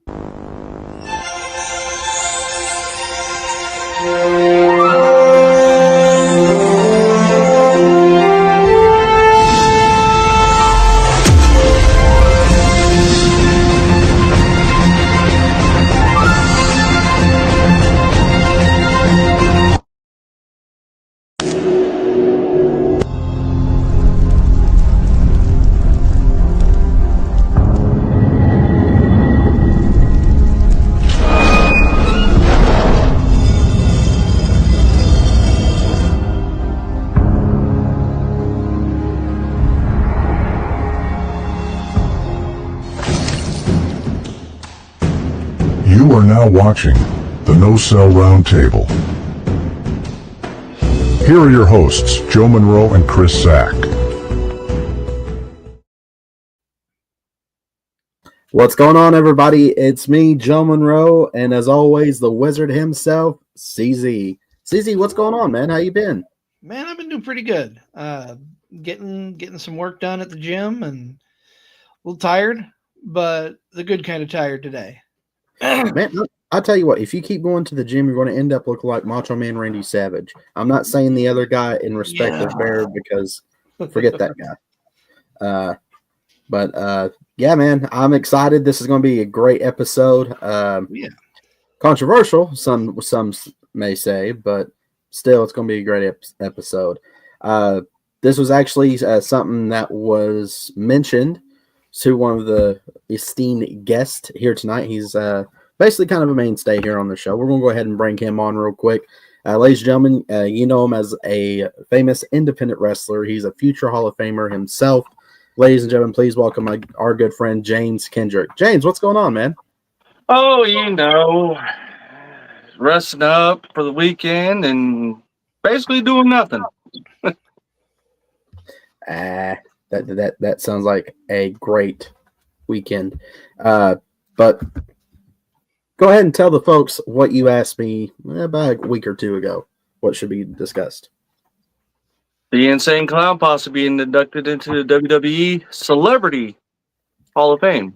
You are now watching the No Cell Roundtable. Here are your hosts, Joe Monroe and Chris Sack. What's going on, everybody? It's me, Joe Monroe, and as always, the wizard himself, CZ. CZ, what's going on, man? How you been? Man, I've been doing pretty good. Getting some work done at the gym and a little tired, but the good kind of tired today. Man, I'll tell you what, if you keep going to the gym, you're going to end up looking like Macho Man Randy Savage. I'm not saying the other guy in respect of Bear because forget that guy. But yeah, man, I'm excited. This is going to be a great episode. Controversial, some may say, but still, it's going to be a great episode. This was actually something that was mentioned to one of the esteemed guests here tonight. He's basically kind of a mainstay here on the show. We're going to go ahead and bring him on real quick. Ladies and gentlemen, you know him as a famous independent wrestler. He's a future Hall of Famer himself. Ladies and gentlemen, please welcome our good friend, James Kendrick. James, what's going on, man? Oh, resting up for the weekend and basically doing nothing. That sounds like a great weekend. But go ahead and tell the folks what you asked me about a week or two ago. What should be discussed? The Insane Clown Posse being inducted into the WWE Celebrity Hall of Fame.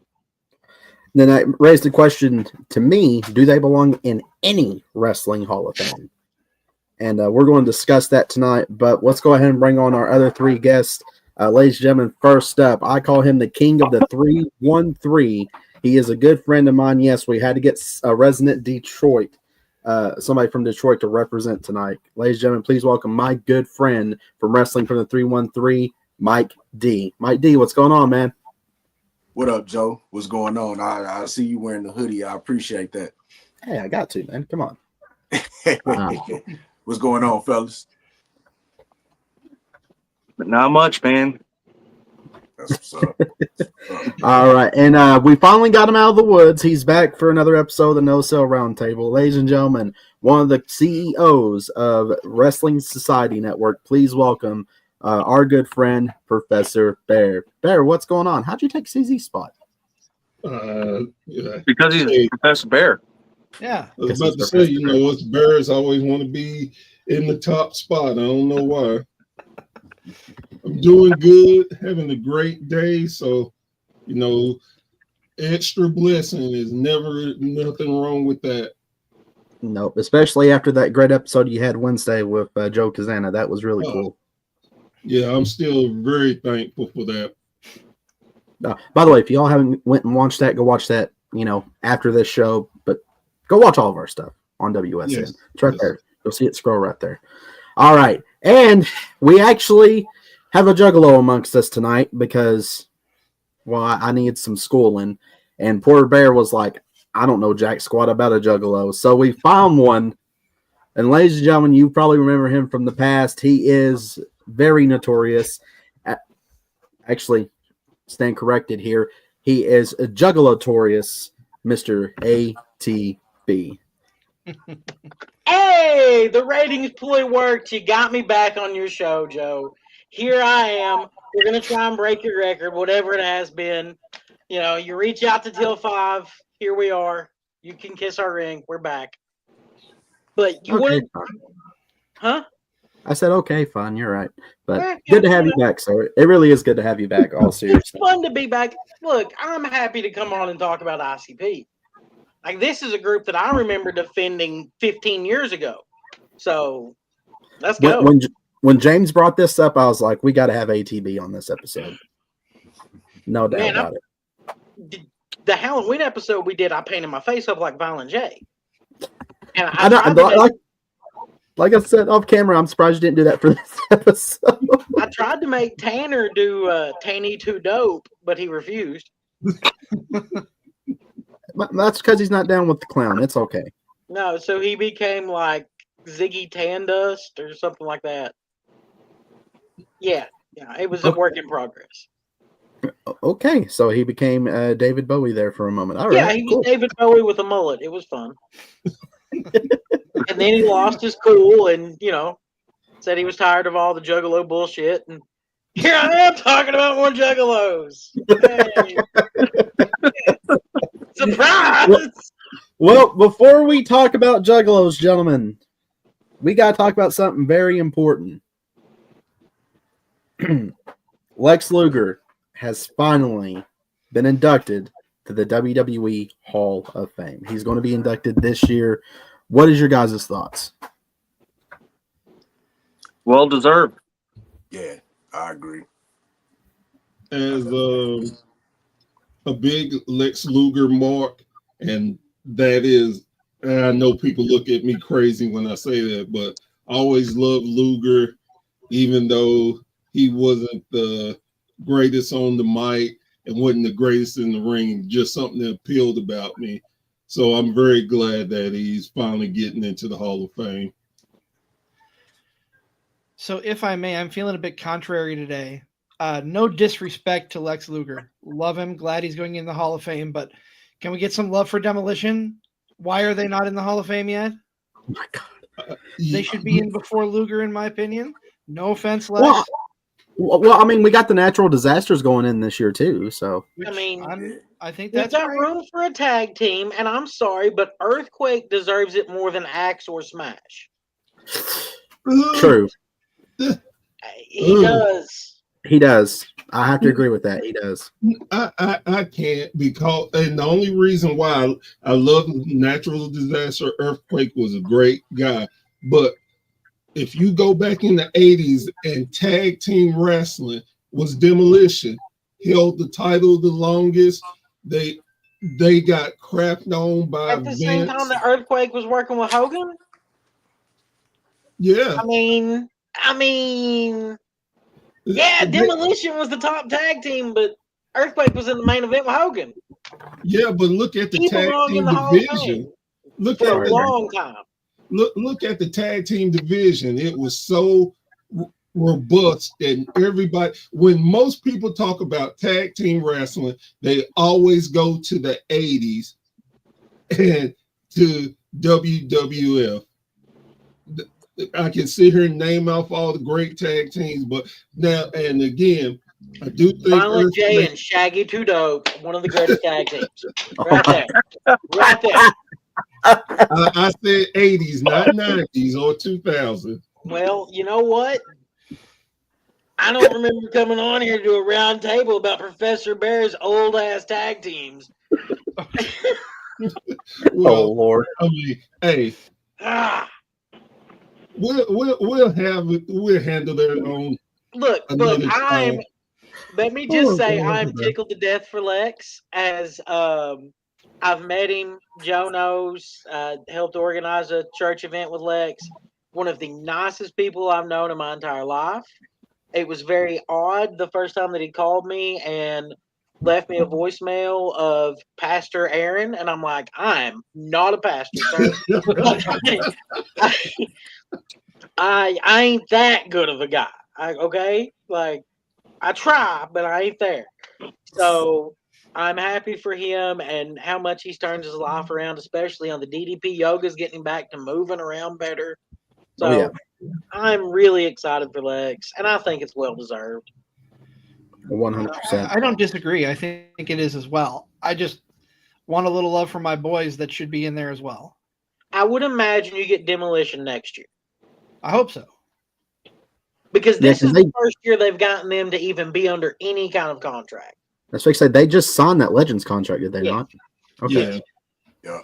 Then I raised the question to me, do they belong in any wrestling Hall of Fame? And we're going to discuss that tonight. But let's go ahead and bring on our other three guests. Ladies and gentlemen, first up, I call him the king of the 313. He is a good friend of mine. Yes, we had to get a resident Detroit, somebody from Detroit to represent tonight. Ladies and gentlemen, please welcome my good friend from Wrestling from the 313, Mike D. Mike D, what's going on, man? What up, Joe? What's going on? I see you wearing the hoodie. I appreciate that. Hey, I got to, man. Come on. What's going on, fellas? But not much, man. That's what's up. All right, and we finally got him out of the woods. He's back for another episode of the No Cell Roundtable. Ladies and gentlemen, one of the CEOs of Wrestling Society Network, please welcome our good friend, Professor Bear. Bear, what's going on? How'd you take CZ's spot? Because he's Professor Bear. Yeah. I was about to say, us Bears always want to be in the top spot. I don't know why. I'm doing good, having a great day. So, extra blessing is never nothing wrong with that. Nope, especially after that great episode you had Wednesday with Joe Kazana. That was really cool. Yeah, I'm still very thankful for that. By the way, if y'all haven't went and watched that, go watch that, after this show. But go watch all of our stuff on WSN. Yes. It's right there. You'll see it scroll right there. All right. And we actually have a juggalo amongst us tonight because, well, I needed some schooling. And poor Bear was like, I don't know jack squat about a juggalo. So we found one. And ladies and gentlemen, you probably remember him from the past. He is very notorious. Actually, stand corrected here. He is a juggalotorious Mr. ATB. Hey, the ratings fully worked. You got me back on your show, Joe. Here I am. We're going to try and break your record, whatever it has been. You reach out to Till 5. Here we are. You can kiss our ring. We're back. But you Okay, want huh? I said, okay, fine. You're right. But good to have you back, sir. It really is good to have you back, all It's seriously. fun to be back. Look, I'm happy to come on and talk about ICP. Like this is a group that I remember defending 15 years ago. So let's go. When James brought this up, I was like, we got to have ATB on this episode. No doubt about it. The Halloween episode we did, I painted my face up like Violent J. And like I said off camera, I'm surprised you didn't do that for this episode. I tried to make Tanner do Tanny Too Dope, but he refused. That's because he's not down with the clown. It's okay. No, so he became like Ziggy Tandust or something like that. Yeah, it was a work in progress. Okay, so he became David Bowie there for a moment. All right, yeah, he was David Bowie with a mullet. It was fun. And then he lost his cool and, said he was tired of all the Juggalo bullshit. And here I am talking about more Juggalos. Hey. Surprise! Well, before we talk about Juggalos, gentlemen, we got to talk about something very important. Lex Luger has finally been inducted to the WWE Hall of Fame. He's going to be inducted this year. What is your guys' thoughts? Well deserved. Yeah, I agree. As a big Lex Luger mark, and that is, and I know people look at me crazy when I say that, but I always loved Luger, even though he wasn't the greatest on the mic and wasn't the greatest in the ring, just something that appealed about me. So I'm very glad that he's finally getting into the Hall of Fame. So if I may, I'm feeling a bit contrary today. No disrespect to Lex Luger. Love him. Glad he's going in the Hall of Fame. But can we get some love for Demolition? Why are they not in the Hall of Fame yet? Oh, my God. They should be in before Luger, in my opinion. No offense, Lex. Well, I mean, we got the Natural Disasters going in this year, too. So, I think We've that's got right. room for a tag team, and I'm sorry, but Earthquake deserves it more than Axe or Smash. true. He does. He does. I have to agree with that. He does. I can't, because, and the only reason why I love Natural Disaster, Earthquake was a great guy, but if you go back in the 80s and tag team wrestling was Demolition, held the title the longest. They got crapped on by At the same time that Earthquake was working with Hogan? Yeah. I mean, yeah, Demolition was the top tag team, but Earthquake was in the main event with Hogan. Yeah, but look at the He tag belonged in team the Hall of division. Fame Look for at a long time. Look at the tag team division. It was so robust, and everybody, when most people talk about tag team wrestling, they always go to the 80s and to WWF. I can sit here and name off all the great tag teams, but now and again, I do think Violent J and Shaggy Two Dope, one of the greatest tag teams. Right there. Right there. I said 80s, not 90s or 2000. Well, you know what? I don't remember coming on here to do a round table about Professor Bear's old ass tag teams. Well, Lord. I mean, hey, we'll handle that on. Look, another time. let me just say, God. I'm tickled to death for Lex, as I've met him. Joe knows, helped organize a church event with Lex. One of the nicest people I've known in my entire life. It was very odd the first time that he called me and left me a voicemail of Pastor Aaron, and I'm like, I'm not a pastor, sir. I ain't that good of a guy. Okay? Like, I try, but I ain't there. So I'm happy for him and how much he's turned his life around, especially on the DDP yoga's getting back to moving around better. So I'm really excited for Lex, and I think it's well deserved. 100%. I don't disagree. I think it is as well. I just want a little love for my boys that should be in there as well. I would imagine you get Demolition next year. I hope so. Because this is the first year they've gotten them to even be under any kind of contract. That's what I said. They just signed that Legends contract, did they not? Okay. Yeah.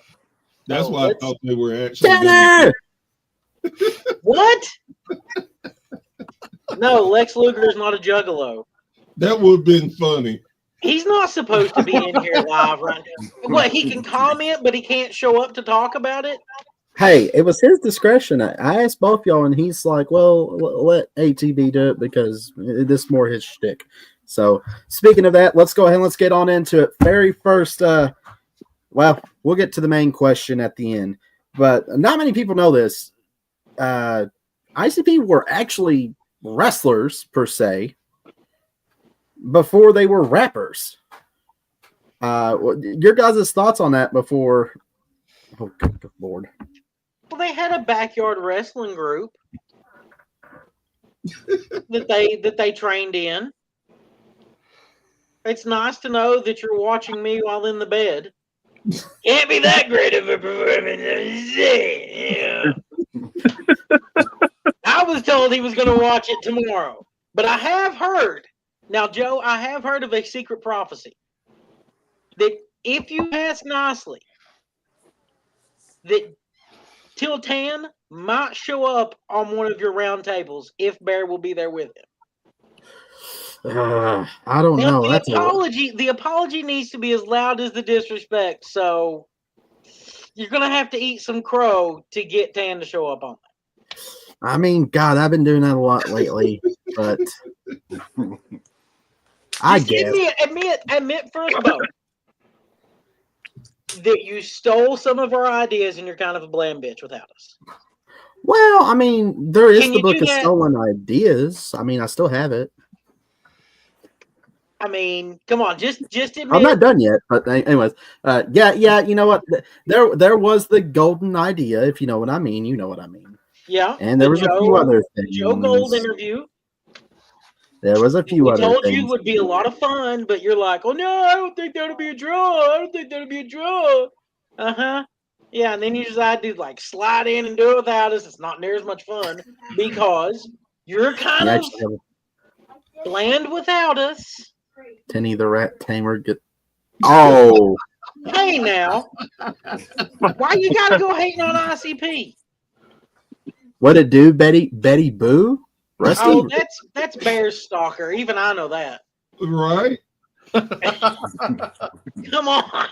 That's Oh, why I let's- thought they were actually. Tanner! What? No, Lex Luger is not a juggalo. That would have been funny. He's not supposed to be in here live right now. What, he can comment, but he can't show up to talk about it? Hey, it was his discretion. I asked both y'all, and he's like, "Well, let ATB do it because this is more his shtick." So, speaking of that, let's go ahead and let's get on into it. Very first, well, we'll get to the main question at the end, but not many people know this. ICP were actually wrestlers per se before they were rappers. Your guys' thoughts on that before? Oh, good Lord. Well, they had a backyard wrestling group that they trained in. It's nice to know that you're watching me while in the bed. Can't be that great of a performance. Yeah. I was told he was going to watch it tomorrow, but I have heard. Now, Joe, I have heard of a secret prophecy that if you ask nicely, that Tiltan might show up on one of your round tables if Bear will be there with him. I don't Now, know. the apology needs to be as loud as the disrespect. So you're gonna have to eat some crow to get Tan to show up on that. I mean, God, I've been doing that a lot lately, but I Just guess. admit first, Bo, that you stole some of our ideas and you're kind of a bland bitch without us. Well, I mean, there is Can the you book do of that? stolen ideas. I mean, I still have it. I mean, come on, just admit. I'm not done yet, but anyways, yeah. You know what? There was the golden idea, if you know what I mean. You know what I mean. Yeah. And there was a few other things. Joe Gold interview. There was a few We other told things. you it would be a lot of fun, but you're like, oh no, I don't think that'll be a draw. I don't think that'll be a draw. Uh-huh. Yeah, and then you decide to like slide in and do it without us. It's not near as much fun because you're kind You of actually have bland without us. Tenny the Rat Tamer. Oh, Hey now. Why you gotta go hating on ICP? what it do, Betty Boo? Rusty? Oh, that's Bear's stalker. Even I know that. Right? Come on.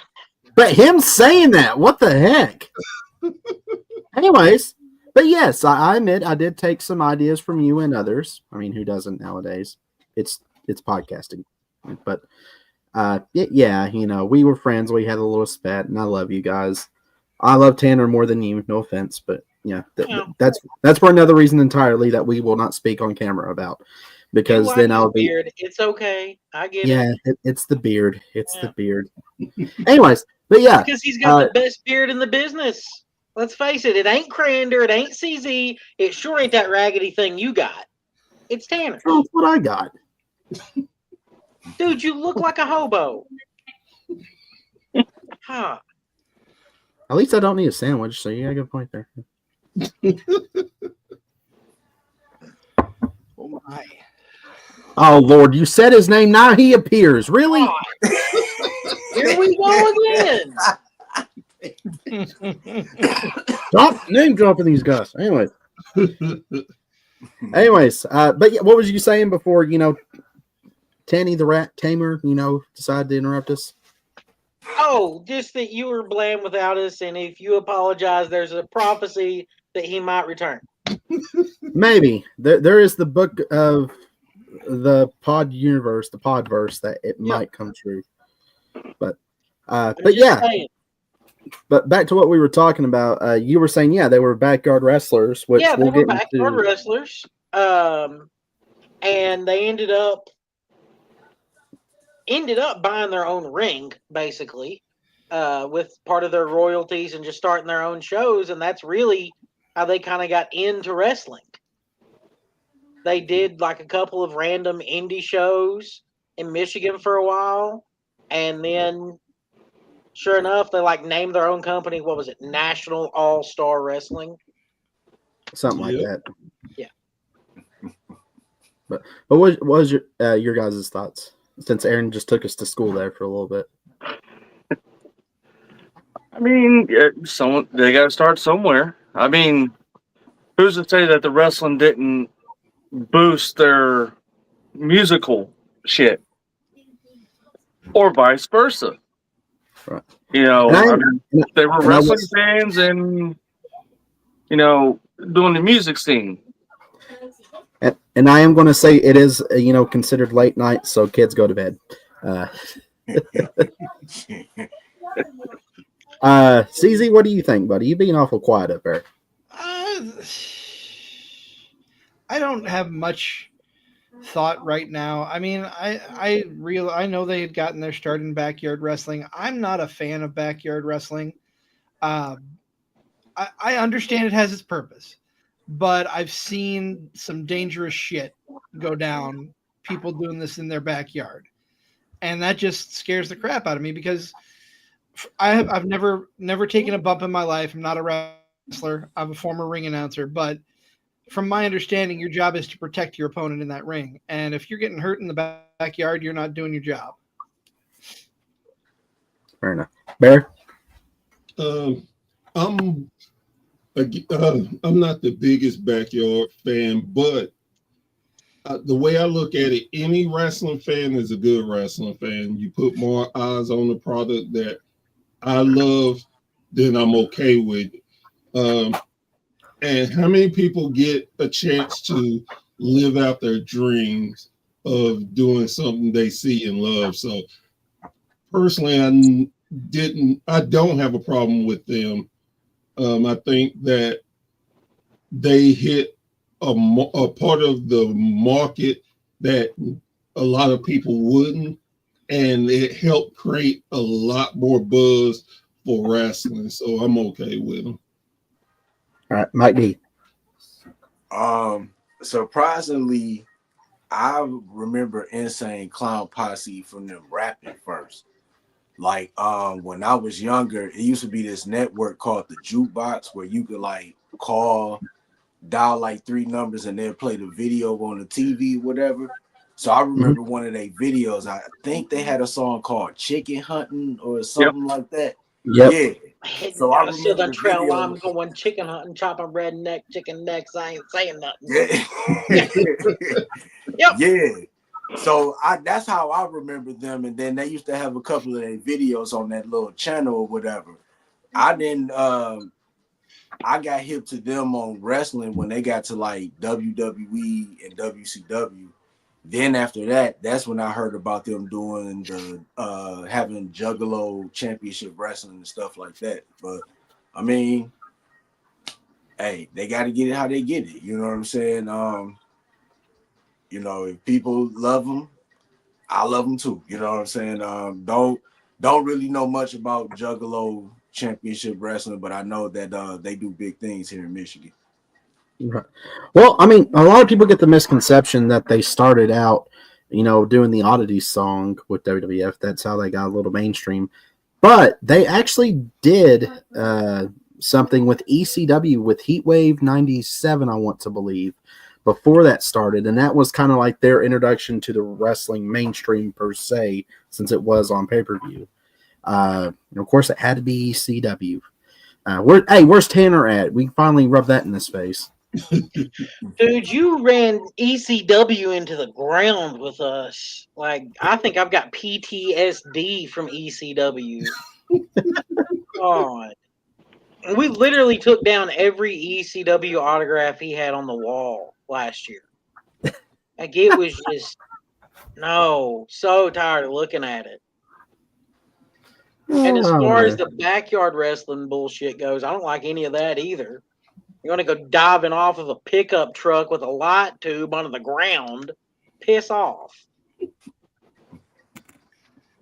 But him saying that, what the heck? Anyways, but yes, I admit I did take some ideas from you and others. I mean, who doesn't nowadays? It's podcasting. But yeah, you know, we were friends. We had a little spat, and I love you guys. I love Tanner more than you. No offense, but yeah, that's for another reason entirely that we will not speak on camera about, because then I'll be. Beard. It's okay. I get it. Yeah, it's the beard. It's the beard. Anyways, but yeah, Because he's got the best beard in the business. Let's face it. It ain't Crander. It ain't CZ. It sure ain't that raggedy thing you got. It's Tanner. that's what I got. Dude, you look like a hobo. Huh. At least I don't need a sandwich, so you got a good point there. Oh my. Oh Lord, you said his name. Now he appears. Really? Here we go again. Stop name dropping these guys. Anyways, but yeah, what was you saying before? You know, Tanny the Rat Tamer, you know, decided to interrupt us. Oh, just that you were bland without us, and if you apologize, there's a prophecy that he might return. Maybe there is the book of the pod universe, the podverse, that it might come true. But yeah. Saying. But back to what we were talking about. You were saying, yeah, they were backyard wrestlers. Which Yeah, we'll they were get backyard into. wrestlers. And they ended up buying their own ring, basically, with part of their royalties and just starting their own shows. And that's really how they kind of got into wrestling. They did like a couple of random indie shows in Michigan for a while. And then, sure enough, they like named their own company. What was it? National All-Star Wrestling. Something like that. Yeah. But what was your guys' thoughts? Since Aaron just took us to school there for a little bit. I mean, someone they got to start somewhere. I mean, who's to say that the wrestling didn't boost their musical shit, or vice versa? Right. You know, And I, I mean, they were and I wrestling was- fans and doing the music scene. and I am going to say it is considered late night, so kids go to bed. CZ, what do you think, buddy? You being awful quiet up there. I don't have much thought right now. I mean, I know they had gotten their start in backyard wrestling. I'm not a fan of backyard wrestling. I understand it has its purpose, but I've seen some dangerous shit go down. People doing this in their backyard, and that just scares the crap out of me because I've never taken a bump in my life. I'm not a wrestler. I'm a former ring announcer, but from my understanding, your job is to protect your opponent in that ring. And if you're getting hurt in the backyard, you're not doing your job. Fair enough. Bear? I'm not the biggest backyard fan, but the way I look at it, any wrestling fan is a good wrestling fan. You put more eyes on the product that I love, then I'm okay with it. And how many people get a chance to live out their dreams of doing something they see and love? So personally, I don't have a problem with them. I think that they hit a part of the market that a lot of people wouldn't, and it helped create a lot more buzz for wrestling. So I'm okay with them. All right, Mike D. Surprisingly, I remember Insane Clown Posse from them rapping first. Like when I was younger, it used to be this network called the Jukebox where you could like dial like 3 numbers and they'll play the video on the TV, whatever. So I remember one of their videos. I think they had a song called Chicken Hunting or something like that. Yep. Yeah. So I remember the trail. video. I'm going chicken hunting, chopping redneck chicken necks. I ain't saying nothing. Yeah. Yep. Yeah. So that's how I remember them. And then they used to have a couple of their videos on that little channel or whatever. I got hip to them on wrestling when they got to like WWE and WCW. Then after that, that's when I heard about them doing the having Juggalo Championship Wrestling and stuff like that. But I mean, hey, they got to get it how they get it. You know what I'm saying? If people love them, I love them too. You know what I'm saying? Don't really know much about Juggalo Championship Wrestling, but I know that they do big things here in Michigan. Right. Well, I mean, a lot of people get the misconception that they started out, doing the Oddities song with WWF. That's how they got a little mainstream. But they actually did something with ECW with Heatwave 97, I want to believe, before that started. And that was kind of like their introduction to the wrestling mainstream per se, since it was on pay-per-view. And of course, it had to be ECW. Where's Tanner at? We can finally rub that in his face. Dude, you ran ECW into the ground with us. Like, I think I've got PTSD from ECW. God. We literally took down every ECW autograph he had on the wall last year. Like, it was just, so tired of looking at it. And as far as the backyard wrestling bullshit goes, I don't like any of that either. You want to go diving off of a pickup truck with a light tube onto the ground? Piss off.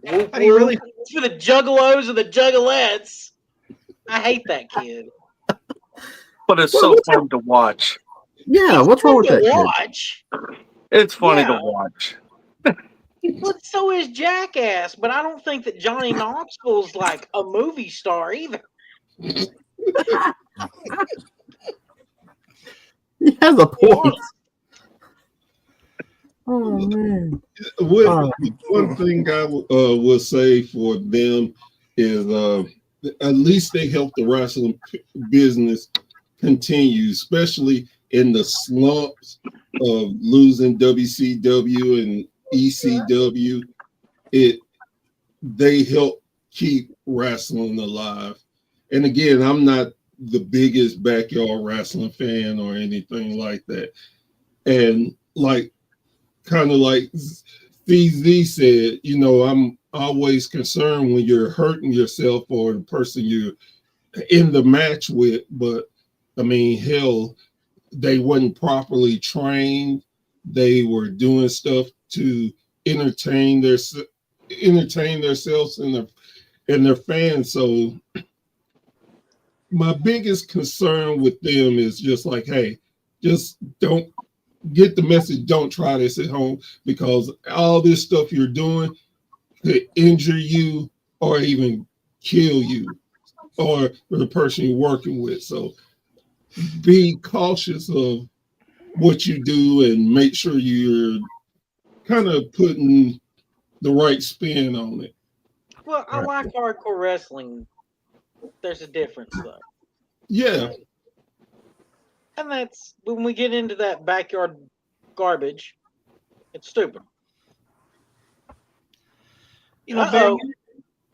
How do you really? For the juggalos or the juggalettes. I hate that kid. But it's so fun to watch. Yeah, what's wrong with that kid? Watch. It's funny to watch. But so is Jackass. But I don't think that Johnny Knoxville's like a movie star either. He has a point. Oh man! One thing I will say for them is at least they help the wrestling business continue, especially in the slumps of losing WCW and ECW. They help keep wrestling alive. And again, I'm not the biggest backyard wrestling fan or anything like that. And like, kind of like CZ said, you know, I'm always concerned when you're hurting yourself or the person you're in the match with. But I mean, hell, they wasn't properly trained. They were doing stuff to entertain themselves and their fans. So my biggest concern with them is just like, hey, just don't get the message. Don't try this at home, because all this stuff you're doing could injure you or even kill you or the person you're working with. So be cautious of what you do and make sure you're kind of putting the right spin on it. Well, I like hardcore wrestling. There's a difference, though. Yeah. And that's when we get into that backyard garbage, it's stupid. You know, Bear,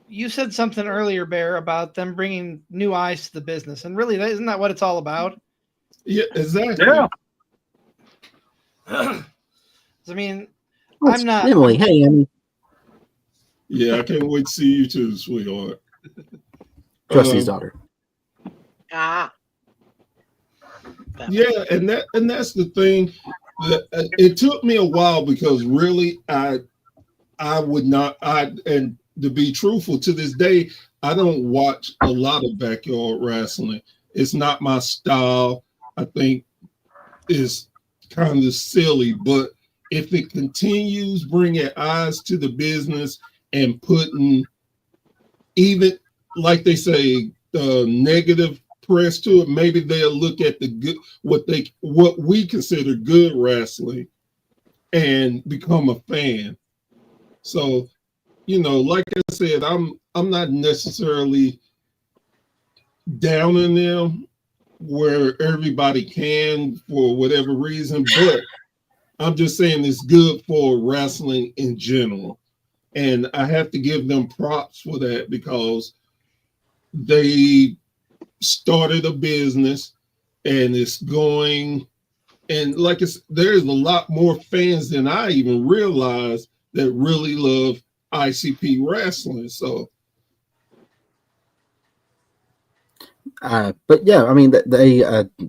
you said something earlier, Bear, about them bringing new eyes to the business, and really, isn't that what it's all about? Yeah, exactly. Yeah. I mean, That's I'm not Emily. Hey, Emily. Yeah, I can't wait to see you too, sweetheart. Trusty's daughter. Ah. Yeah, and that's the thing. It took me a while because really I would not, and to be truthful, to this day, I don't watch a lot of backyard wrestling. It's not my style. I think it's kind of silly, but if it continues bringing eyes to the business and putting, even like they say, negative press to it, maybe they'll look at the good, what we consider good wrestling, and become a fan. So, you know, like I said, I'm not necessarily downing them where everybody can for whatever reason, but I'm just saying it's good for wrestling in general. And I have to give them props for that, because they started a business and it's going, and like there's a lot more fans than I even realized that really love ICP wrestling. So but yeah, I mean, they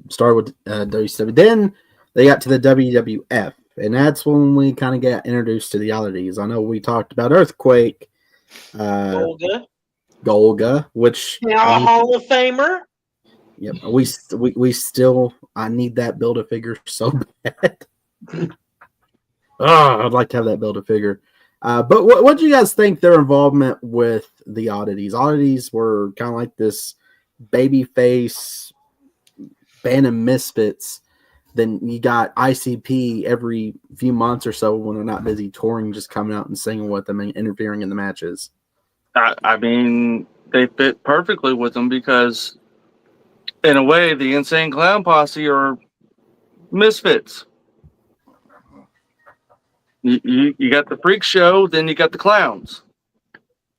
started with WCW. Then they got to the WWF, and that's when we kind of got introduced to the oddities. I know we talked about Earthquake, Golga, which Now a Hall of Famer. Yep, we still, I need that Build-A-Figure so bad. I'd like to have that Build-A-Figure. But what do you guys think their involvement with the oddities? Oddities were kind of like this baby face band of misfits. Then you got ICP every few months or so when they're not busy touring, just coming out and singing with them and interfering in the matches. I mean, they fit perfectly with them because, in a way, the Insane Clown Posse are misfits. You got the freak show, then you got the clowns.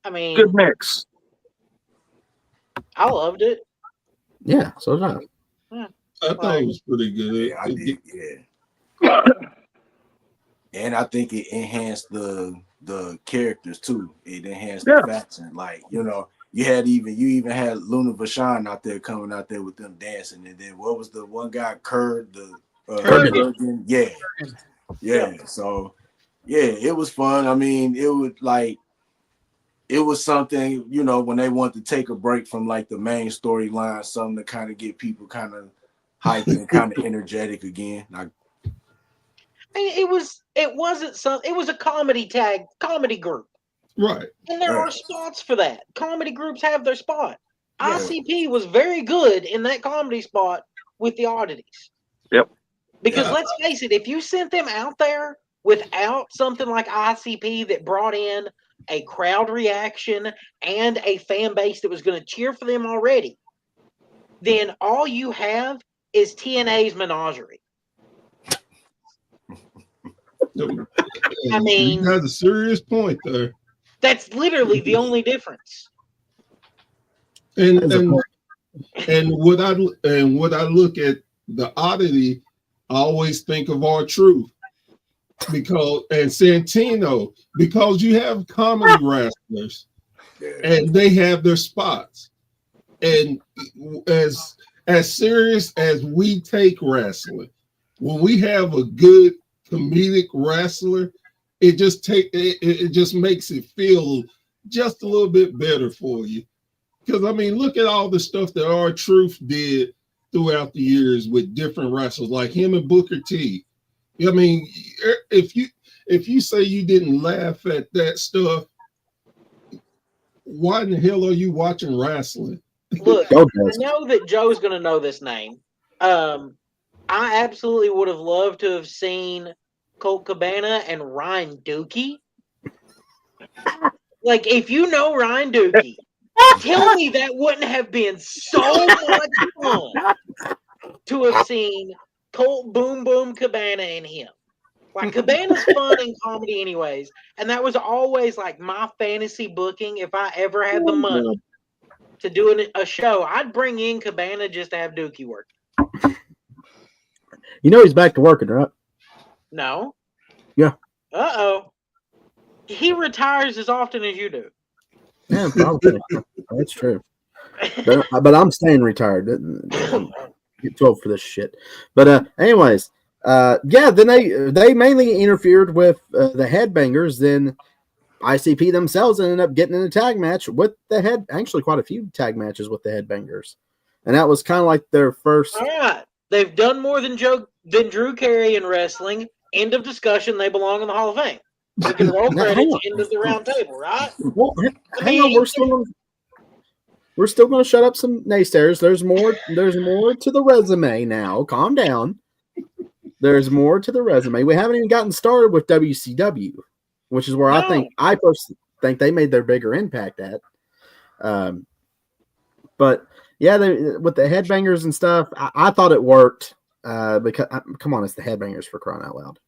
I mean, Good mix. I loved it. Yeah, so did I. I thought it was pretty good. Yeah, I did. Yeah. And I think it enhanced the characters too. It enhanced the faction. Like, you know, you even had Luna Vachon out there coming out there with them dancing. And then what was the one guy, Kurgan? Yeah. So yeah, it was fun. I mean, it was something, you know, when they wanted to take a break from like the main storyline, something to kind of get people kind of hyped and kind of energetic again. I mean, it was a comedy group. Right. And there are spots for that. Comedy groups have their spot. Yeah. ICP was very good in that comedy spot with the oddities. Yep. Because let's face it, if you sent them out there without something like ICP that brought in a crowd reaction, and a fan base that was going to cheer for them already, then all you have is TNA's Menagerie. I mean, you got a serious point there. That's literally the only difference. And That is a and point. and what I look at the oddity, I always think of R-Truth and Santino, because you have comedy wrestlers and they have their spots. And as serious as we take wrestling, when we have a good comedic wrestler, it just makes it feel just a little bit better for you. Because I mean, look at all the stuff that R-Truth did throughout the years with different wrestlers, like him and Booker T. I mean, if you say you didn't laugh at that stuff, why in the hell are you watching wrestling? Look, Go, I guys. know that Joe's going to know this name. I absolutely would have loved to have seen Colt Cabana and Ryan Dookie. Like, if you know Ryan Dookie, tell me that wouldn't have been so much fun to have seen Colt Boom Boom Cabana and him. Like, Cabana's fun in comedy anyways, and that was always like my fantasy booking. If I ever had the money to do a show, I'd bring in Cabana just to have Dookie work. You know he's back to working, right? No. Yeah. Uh-oh. He retires as often as you do. Yeah, probably. That's true. But I'm staying retired. I'm too old for this shit. But anyways, yeah. Then they mainly interfered with the Headbangers. Then ICP themselves ended up getting in a tag match with actually quite a few tag matches with the Headbangers, and that was kind of like their first. All right. They've done more than Drew Carey in wrestling. End of discussion. They belong in the Hall of Fame. We can roll Now, hang credits. on. End of the round table, right? Well, hang on. We're still going to shut up some naysayers. There's more to the resume now. Calm down. There's more to the resume. We haven't even gotten started with WCW, which is where I personally think they made their bigger impact at. But yeah, with the Headbangers and stuff, I thought it worked because come on, it's the Headbangers, for crying out loud.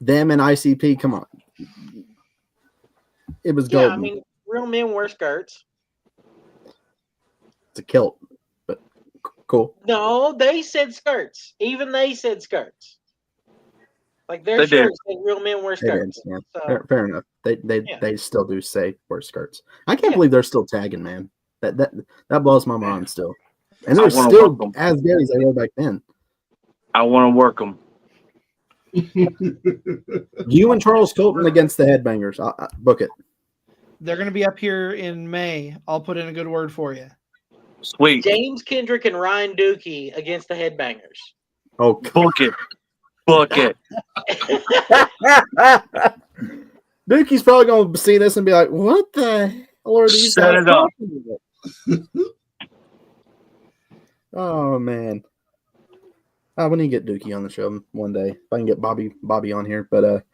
Them and ICP, come on. It was golden. Yeah, I mean, real men wear skirts. It's a kilt, but cool. No, they said skirts. Even they said skirts. Like their They did. shirts said real men wear skirts. Yeah. So, Fair enough. They still do say wear skirts. I can't believe they're still tagging, man. That blows my mind still. And they're still as good as they were back then. I want to work them. You and Charles Colton against the Headbangers. Book it. They're going to be up here in May. I'll put in a good word for you. Sweet. James Kendrick and Ryan Dookie against the Headbangers. Oh, Book it. Book it. Dookie's probably going to see this and be like, "What the hell are these Set guys it up. talking about?" Oh man. We need to get Dookie on the show one day. If I can get Bobby on here. But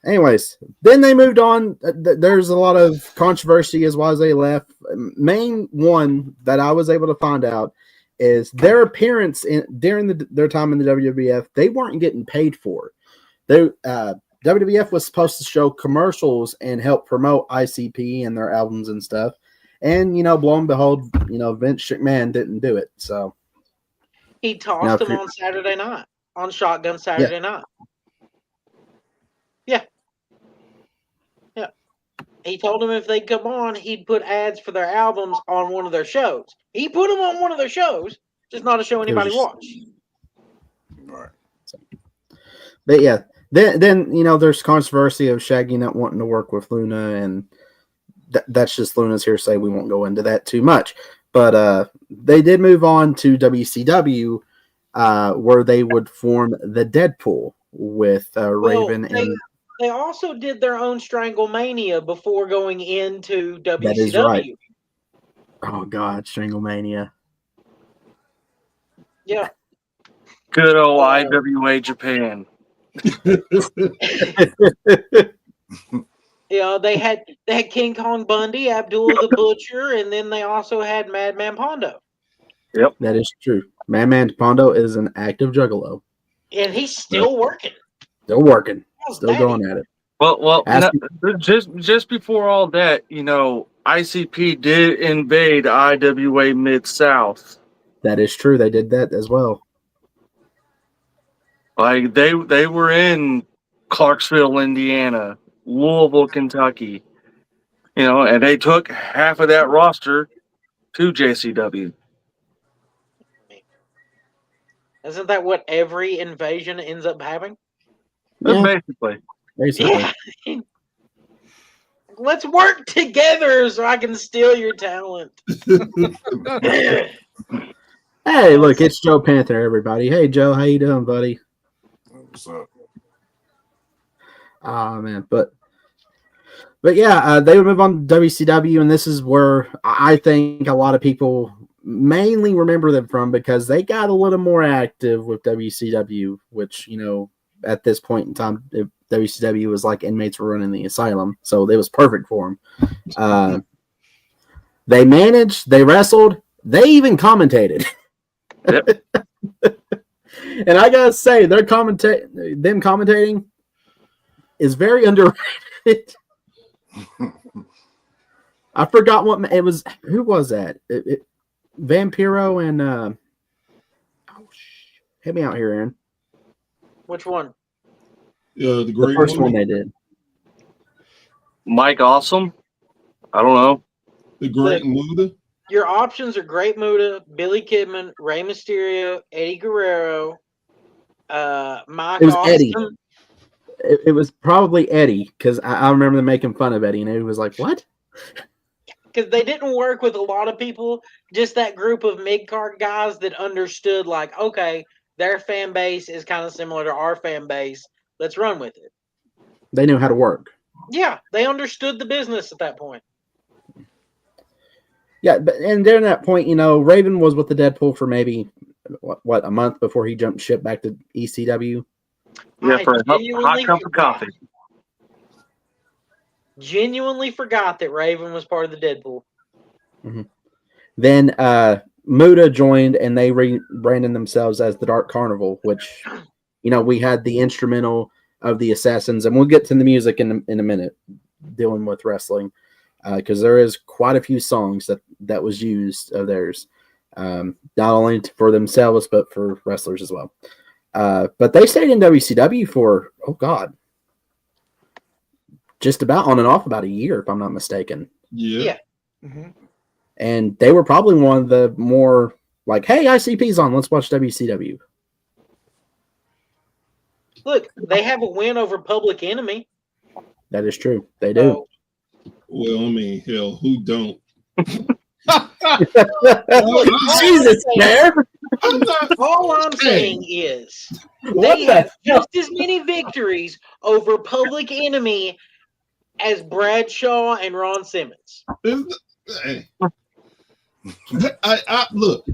anyways, then they moved on. There's a lot of controversy as they left. Main one that I was able to find out is their appearance during their time in the WWF. They weren't getting paid for. WWF was supposed to show commercials and help promote ICP and their albums and stuff. And lo and behold, Vince McMahon didn't do it. So. He tossed them on Saturday night, on Shotgun Saturday night. Yeah. Yeah. He told them if they'd come on, he'd put ads for their albums on one of their shows. He put them on one of their shows, just not a show anybody watched. Right. But yeah, then there's controversy of Shaggy not wanting to work with Luna, and that's just Luna's hearsay. We won't go into that too much. But they did move on to WCW, where they would form the Deadpool with Raven. And they also did their own Stranglemania before going into WCW. That is right. Oh, God, Stranglemania. Yeah. Good old IWA Japan. You know, they had King Kong Bundy, Abdullah the Butcher, and then they also had Madman Pondo. That is true. Madman Pondo is an active juggalo. And he's still working. Still working. How's Still that? going at it. Well, Ask just before all that, ICP did invade IWA Mid South. That is true. They did that as well. Like they were in Clarksville, Indiana, Louisville, Kentucky, and they took half of that roster to JCW. Isn't that what every invasion ends up having? Yeah, Basically. basically. Yeah. Let's work together so I can steal your talent. Hey, look, it's Joe Panther, everybody. Hey, Joe, how you doing, buddy? What's up? Oh man, but yeah, they would move on to WCW, and this is where I think a lot of people mainly remember them from because they got a little more active with WCW, which at this point in time, WCW was like inmates were running the asylum, so it was perfect for them. They managed, they wrestled, they even commentated. Yep. And I gotta say, them commentating is very underrated. I forgot what it was. Who was that? Vampiro and hit me out here, Aaron. Which one? The The great first one Muta. they did. Mike Awesome? I don't know. The great Muta. Your options are Great Muta, Billy Kidman, Rey Mysterio, Eddie Guerrero, Mike It was Austin. Eddie. It was probably Eddie because I remember them making fun of Eddie, and Eddie was like, "What?" Because they didn't work with a lot of people, just that group of mid-card guys that understood, like, okay, their fan base is kind of similar to our fan base. Let's run with it. They knew how to work. Yeah, they understood the business at that point. Yeah, and during that point, Raven was with the Deadpool for maybe a month before he jumped ship back to ECW. Yeah, I for a hot genuinely cup of forgot. coffee. Genuinely forgot that Raven was part of the Deadpool. Then Muta joined, and they rebranded themselves as the Dark Carnival, which we had the instrumental of the Assassins, and we'll get to the music in a minute, dealing with wrestling, because there is quite a few songs that was used of theirs, not only for themselves but for wrestlers as well. But they stayed in WCW for just about on and off about a year, if I'm not mistaken. Yeah. Mm-hmm. And they were probably one of the more like, hey, ICP's on, let's watch WCW. Look, they have a win over Public Enemy. That is true. They do. So, Well, I mean, hell, who don't? Jesus, Bear. all I'm saying is What they the have just as many victories over Public Enemy as Bradshaw and Ron Simmons. Hey. I look.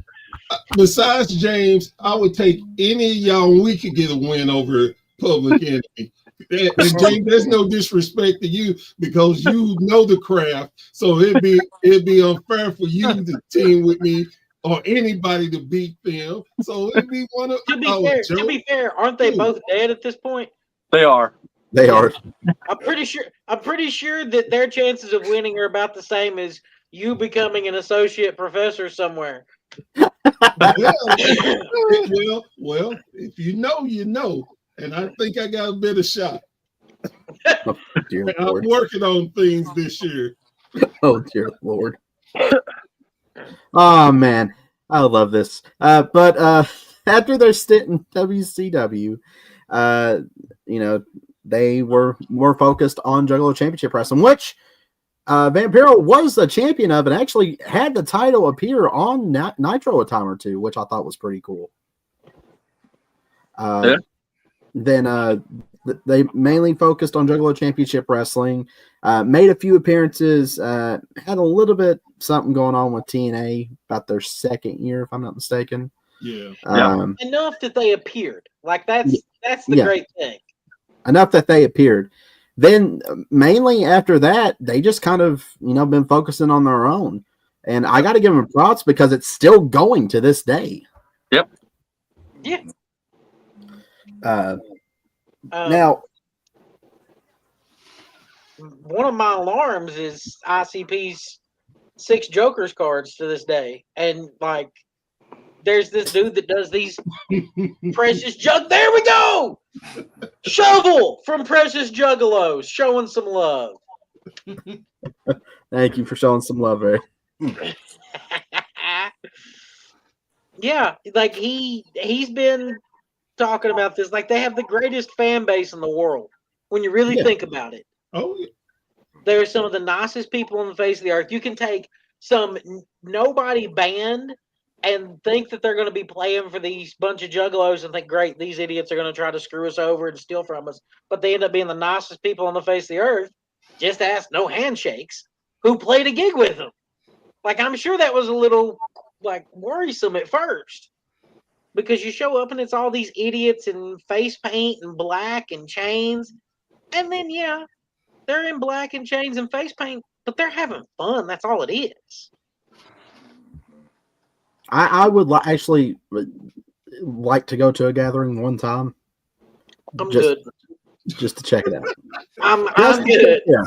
Besides James, I would take any of y'all. We could get a win over Public Enemy. And James, there's no disrespect to you because you know the craft. So it'd be unfair for you to team with me or anybody to beat them. So it'd be one of To be fair, aren't they both dead at this point? They are. They are. I'm pretty sure that their chances of winning are about the same as you becoming an associate professor somewhere. well, if you know, you know. And I think I got a better shot. Oh, dear I'm Lord. working on things this year. Oh, dear Lord. Oh, man. I love this. But after their stint in WCW, they were more focused on Juggalo Championship Wrestling, which Vampiro was the champion of and actually had the title appear on Nitro a time or two, which I thought was pretty cool. Yeah. Then they mainly focused on Juggalo Championship Wrestling, made a few appearances, had a little bit something going on with TNA about their second year, if I'm not mistaken. Yeah. Enough that they appeared. Like that's the Yeah. great thing. Enough that they appeared. then mainly after that, they just kind of, been focusing on their own. And I got to give them props because it's still going to this day. Yep. Yeah. Now, one of my alarms is ICP's 6 Jokers cards to this day. And like, there's this dude that does these Precious Jug. There we go. Shovel from Precious Juggalos, showing some love. thank you for showing some love, Ray. Yeah, like he's been talking about this. Like, they have the greatest fan base in the world when you really think about it. Oh, yeah. They're some of the nicest people on the face of the earth. You can take some nobody band and think that they're going to be playing for these bunch of juggalos and think, great, these idiots are going to try to screw us over and steal from us. But they end up being the nicest people on the face of the earth. Just ask no handshakes who played a gig with them. Like, I'm sure that was a little like worrisome at first, because you show up and it's all these idiots in face paint and black and chains. And then, yeah, they're in black and chains and face paint, but they're having fun. That's all it is. I would actually like to go to a gathering one time. I'm good. Just to check it out. I'm good. Yeah.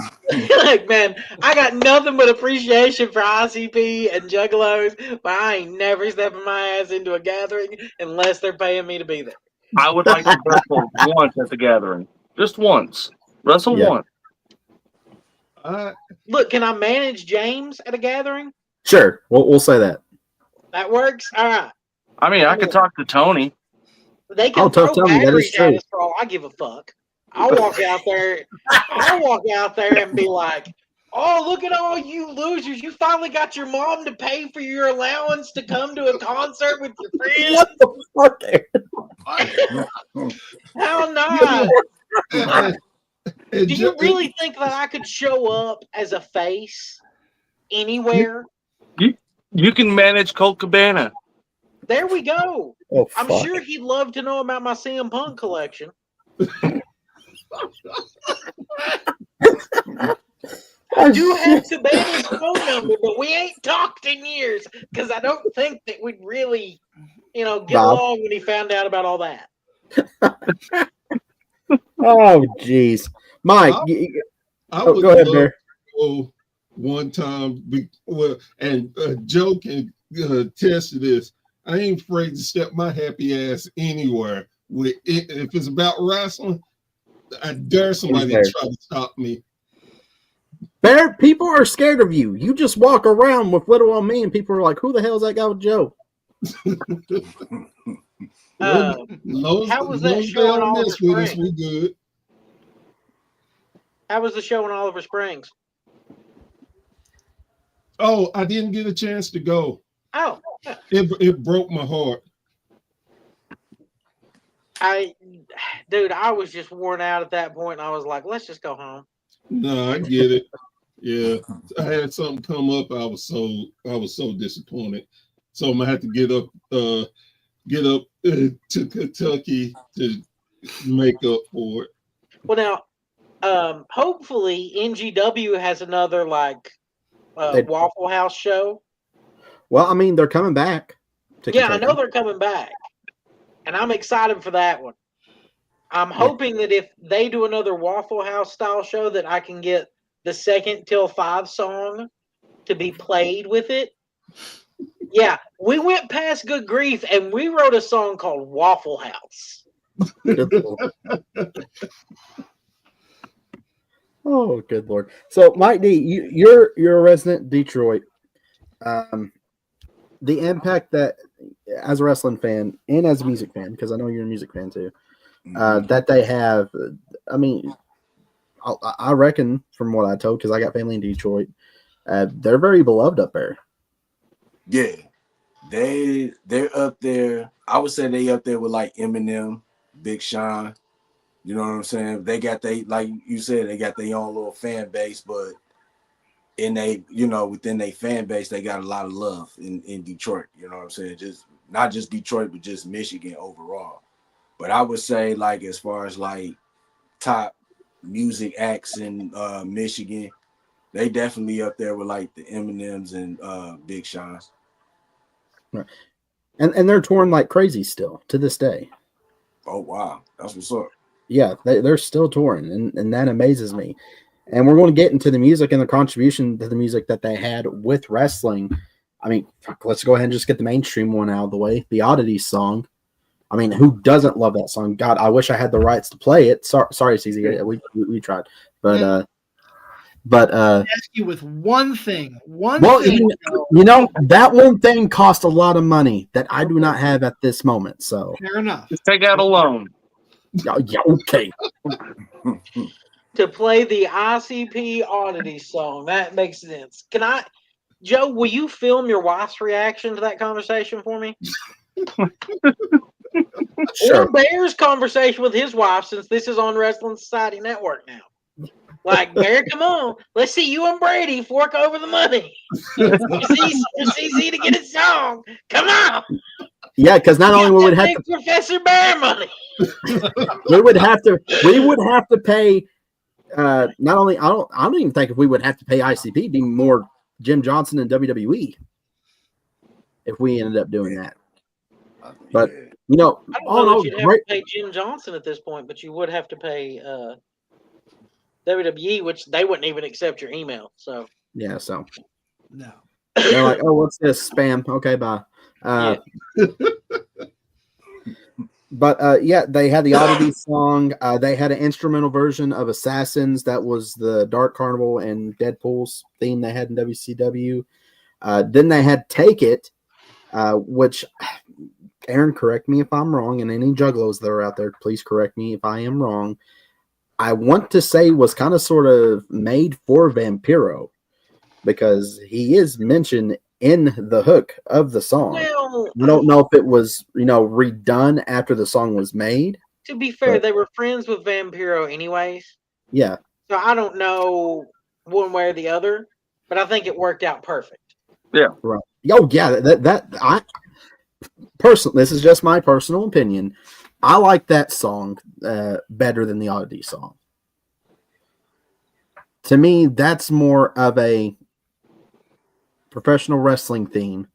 Like, man, I got nothing but appreciation for ICP and Juggalos, but I ain't never stepping my ass into a gathering unless they're paying me to be there. I would like to wrestle once at the gathering. Just once. Wrestle once. Look, can I manage James at a gathering? Sure. We'll say that. That works? All right. I mean, I could talk to Tony. They can throw Tony, that is batteries true. at us for all I give a fuck. I'll walk out there and be like, oh, look at all you losers. You finally got your mom to pay for your allowance to come to a concert with your friends. What the fuck? How nice. Do you really think that I could show up as a face anywhere? You can manage Colt Cabana. There we go. Oh, I'm sure he'd love to know about my CM Punk collection. I do have Cabana's phone number, but we ain't talked in years because I don't think that we'd really, get along when he found out about all that. Oh, jeez. Mike, go ahead, Bear. One time, and Joe can attest to this. I ain't afraid to step my happy ass anywhere. If it's about wrestling, I dare somebody to try to stop me. Bear, people are scared of you. You just walk around with little on me, and people are like, "Who the hell is that guy with Joe?" How was that show in Oliver Springs? We good. How was the show in Oliver Springs? Oh, I didn't get a chance to go. Oh, it broke my heart. I was just worn out at that point, and I was like, let's just go home. No, I get it. Yeah, I had something come up. I was so disappointed. So I'm gonna have to get up to Kentucky to make up for it. Well, now, hopefully NGW has another Waffle House show. Well, I mean, they're coming back. Yeah, I know they're coming back, and I'm excited for that one. I'm hoping that if they do another Waffle House style show, that I can get the 2nd Till 5 song to be played with it. Yeah, we went past Good Grief, and we wrote a song called Waffle House. Oh, good Lord. So, Mike D, you're a resident Detroit. The impact that, as a wrestling fan and as a music fan, because I know you're a music fan too, that they have, I mean, I reckon from what I told, because I got family in Detroit, they're very beloved up there. Yeah, they're up there. I would say they up there with like Eminem, Big Sean. You know what I'm saying? They got like you said, they got their own little fan base, but within their fan base, they got a lot of love in Detroit. You know what I'm saying? Just not just Detroit, but just Michigan overall. But I would say, like, as far as like top, music acts in Michigan. They definitely up there with like the Eminems and Big Sean's. And they're touring like crazy still to this day. Oh wow, that's what's up. Yeah, they're still touring, and that amazes me. And we're going to get into the music and the contribution to the music that they had with wrestling. I mean, fuck, let's go ahead and just get the mainstream one out of the way. The Oddities song. I mean, who doesn't love that song? God, I wish I had the rights to play it. Sorry, CZ, we tried, but Ask you with one thing. You know, that one thing cost a lot of money that I do not have at this moment. So Fair enough. Just take out a loan. yeah, okay. To play the ICP Oddity song. That makes sense. Joe, will you film your wife's reaction to that conversation for me? Sure. Or Bear's conversation with his wife, since this is on Wrestling Society Network now. Like, Bear, come on. Let's see you and Brady fork over the money. It's easy to get a song. Come on. Yeah, because not only we would have to, Professor Bear money. we would have to pay. Not only I don't even think if we would have to pay ICP, it'd be more Jim Johnson and WWE if we ended up doing that. But you know, I don't know if you'd have to pay Jim Johnson at this point, but you would have to pay WWE, which they wouldn't even accept your email. So yeah, so No. they're like, oh, what's this spam? Okay, bye. But yeah, they had the Oddity song. They had an instrumental version of Assassins. That was the Dark Carnival and Deadpool's theme they had in WCW. Then they had Take It, which, Aaron, correct me if I'm wrong, and any juggalos that are out there, please correct me if I am wrong. I want to say was kind of sort of made for Vampiro because he is mentioned in the hook of the song. Well, I don't know if it was, redone after the song was made. to be fair, they were friends with Vampiro anyways. Yeah. So I don't know one way or the other, but I think it worked out perfect. Right. Oh yeah. That I personally, this is just my personal opinion. I like that song better than the Oddity song. To me, that's more of a professional wrestling theme.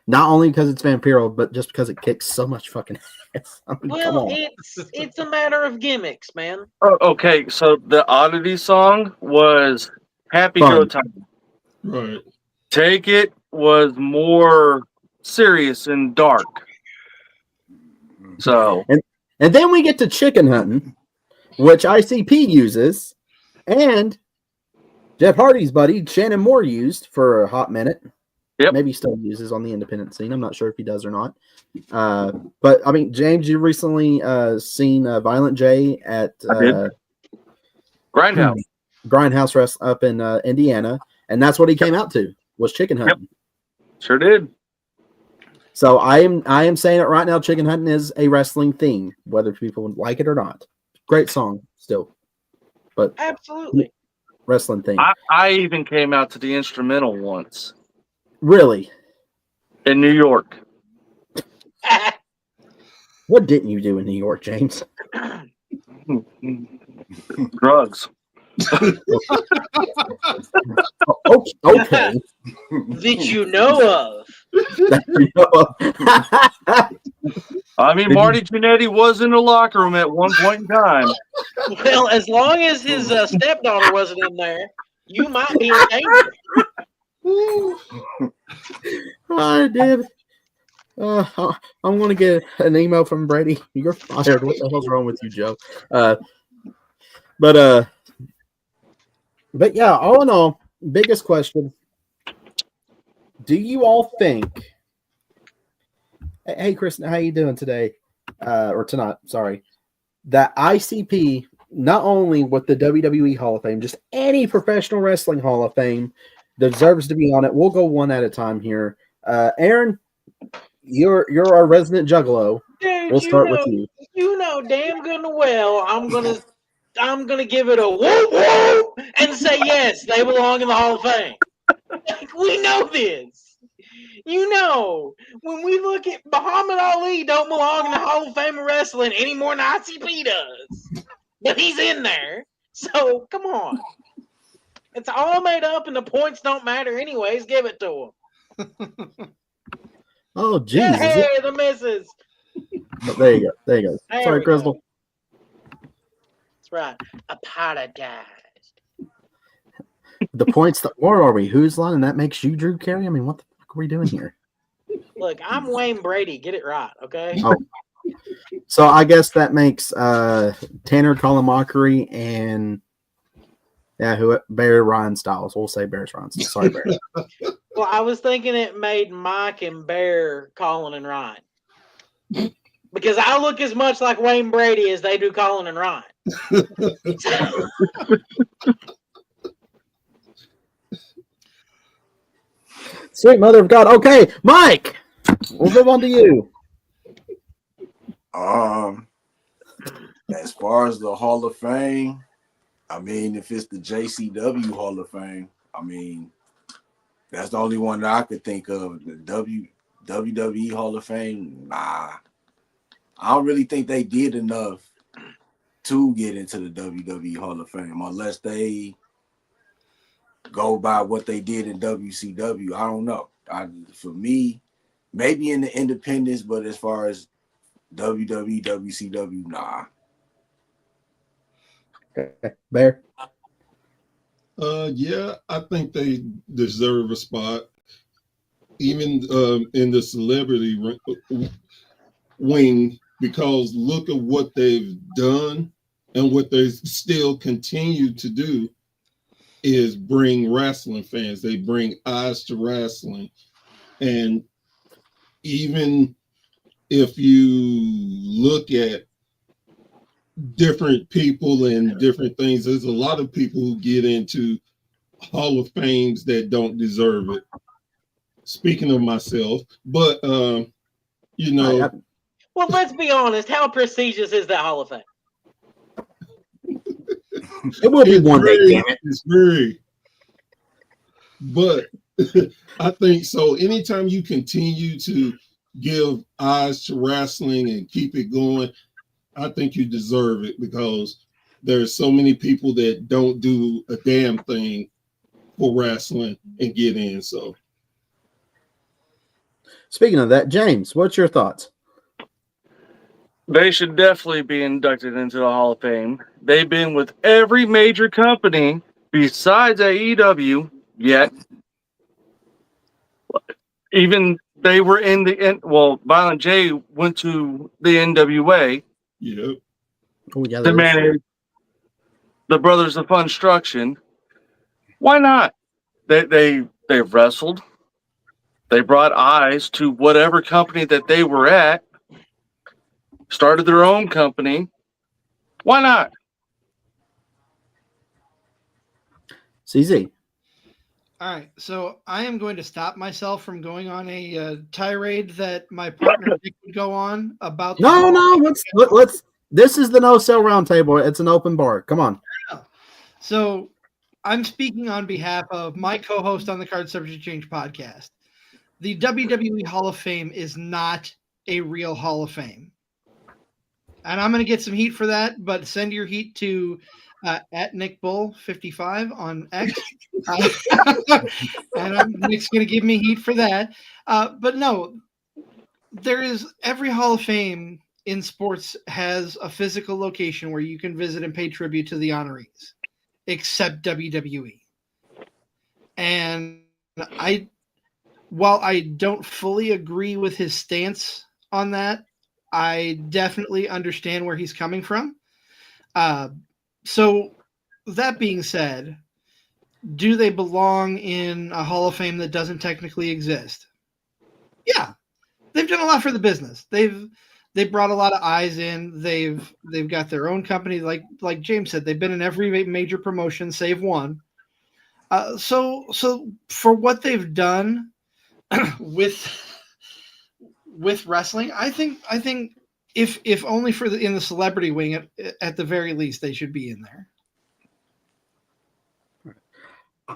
Not only because it's Vampiro, but just because it kicks so much fucking ass. I mean, come Well, on. it's a matter of gimmicks, man. Oh, okay, so the Oddity song was Happy Fun. Go Time. Right. Take It was more serious and dark. So And then we get to Chicken Hunting, which ICP uses, and Jeff Hardy's buddy Shannon Moore used for a hot minute. Yep. Maybe he still uses on the independent scene. I'm not sure if he does or not. But I mean, James, you recently seen Violent J at Grindhouse. Grindhouse Rest up in Indiana, and that's what he came out to was Chicken Hunting. Sure did. So I am saying it right now. Chicken Hunting is a wrestling theme, whether people like it or not. Great song still, but Absolutely. wrestling theme. I even came out to the instrumental once Really? in New York. What didn't you do in New York, James? Drugs. Okay. That you know of. I mean, Marty Jannetty was in the locker room at one point in time. Well, as long as his stepdaughter wasn't in there, you might be in danger. I did. I'm going to get an email from Brady. You're fired. What the hell's wrong with you, Joe? But yeah, all in all, biggest question. Do you all think, hey, Kristen, how you doing today? Or tonight, sorry. That ICP, not only with the WWE Hall of Fame, just any professional wrestling Hall of Fame deserves to be on it. We'll go one at a time here. Aaron, you're our resident juggalo. Dude, We'll start with you. You know damn good and well I'm gonna give it a whoop whoop and say yes, they belong in the Hall of Fame. We know this. You know, when we look at Muhammad Ali, don't belong in the Hall of Fame of wrestling any more than ICP does. But he's in there. So come on. It's all made up and the points don't matter anyways. Give it to them. Oh, Jesus. Hey, the misses. There you go. There you go. There Sorry, we Crystal. go. That's right. Apologize. The points that where are we? Who's line? And that makes you Drew Carey? I mean, what the fuck are we doing here? Look, I'm Wayne Brady. Get it right, okay? Oh. So I guess that makes Tanner Colin Mockery and Barry Ryan Styles. We'll say Barry Ryan Styles. Sorry, Barry. Well, I was thinking it made Mike and Bear Colin and Ryan. Because I look as much like Wayne Brady as they do Colin and Ryan. Sweet mother of God. Okay, Mike, we'll move on to you. As far as the Hall of Fame, I mean, if it's the JCW Hall of Fame, I mean, that's the only one that I could think of. The WWE Hall of Fame, nah. I don't really think they did enough to get into the WWE Hall of Fame unless they go by what they did in WCW. I don't know. For me, maybe in the independents, but as far as WWE, WCW, nah. Okay, Bear. Yeah, I think they deserve a spot, even in the celebrity wing, because look at what they've done and what they still continue to do is bring wrestling fans. They bring eyes to wrestling. And even if you look at different people and different things, there's a lot of people who get into Hall of Fames that don't deserve it. Speaking of myself, but you know, well, let's be honest. How prestigious is that Hall of Fame? It will be one day, damn it. It's very, but I think so. Anytime you continue to give eyes to wrestling and keep it going, I think you deserve it, because there's so many people that don't do a damn thing for wrestling and get in. So, speaking of that, James, what's your thoughts? They should definitely be inducted into the Hall of Fame. They've been with every major company besides AEW yet. Even they were in Violent J went to the NWA. yep. Oh, yeah, To manage the Brothers of Funstruction. Why not? They wrestled. They brought eyes to whatever company that they were at. Started their own company. Why not? CZ. All right, so I am going to stop myself from going on a tirade that my partner Nick would go on about. No. Let's. This is the no sell roundtable. It's an open bar. Come on. So I'm speaking on behalf of my co-host on the Card Subject Change podcast. The WWE Hall of Fame is not a real Hall of Fame. And I'm going to get some heat for that, but send your heat to at Nick Bull 55 on X. And Nick's going to give me heat for that. But no, there is every Hall of Fame in sports has a physical location where you can visit and pay tribute to the honorees, except WWE. And while I don't fully agree with his stance on that, I definitely understand where he's coming from. So that being said, do they belong in a Hall of Fame that doesn't technically exist? Yeah, they've done a lot for the business. They've brought a lot of eyes in. They've got their own company, like James said. They've been in every major promotion save one. So for what they've done with wrestling, I think if only in the celebrity wing, at the very least, they should be in there.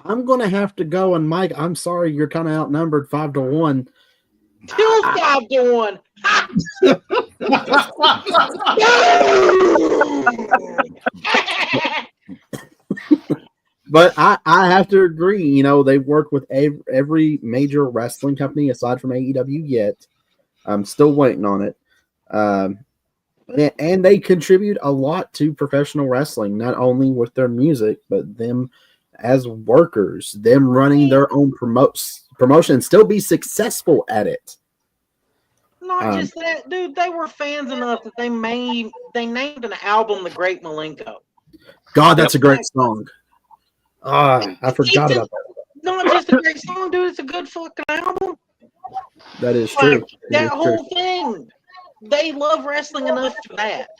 I'm going to have to go, and Mike, I'm sorry, you're kind of outnumbered 5-1. 5-1. But I have to agree. You know, they've worked with every major wrestling company aside from AEW yet. I'm still waiting on it. And they contribute a lot to professional wrestling, not only with their music, but them as workers, them running their own promotion and still be successful at it. Not just that, dude. They were fans enough that they named an album "The Great Malenko." God, that's a great song. I forgot about that. Not just a great song, dude. It's a good fucking album. That is true. That whole thing. They love wrestling enough for that.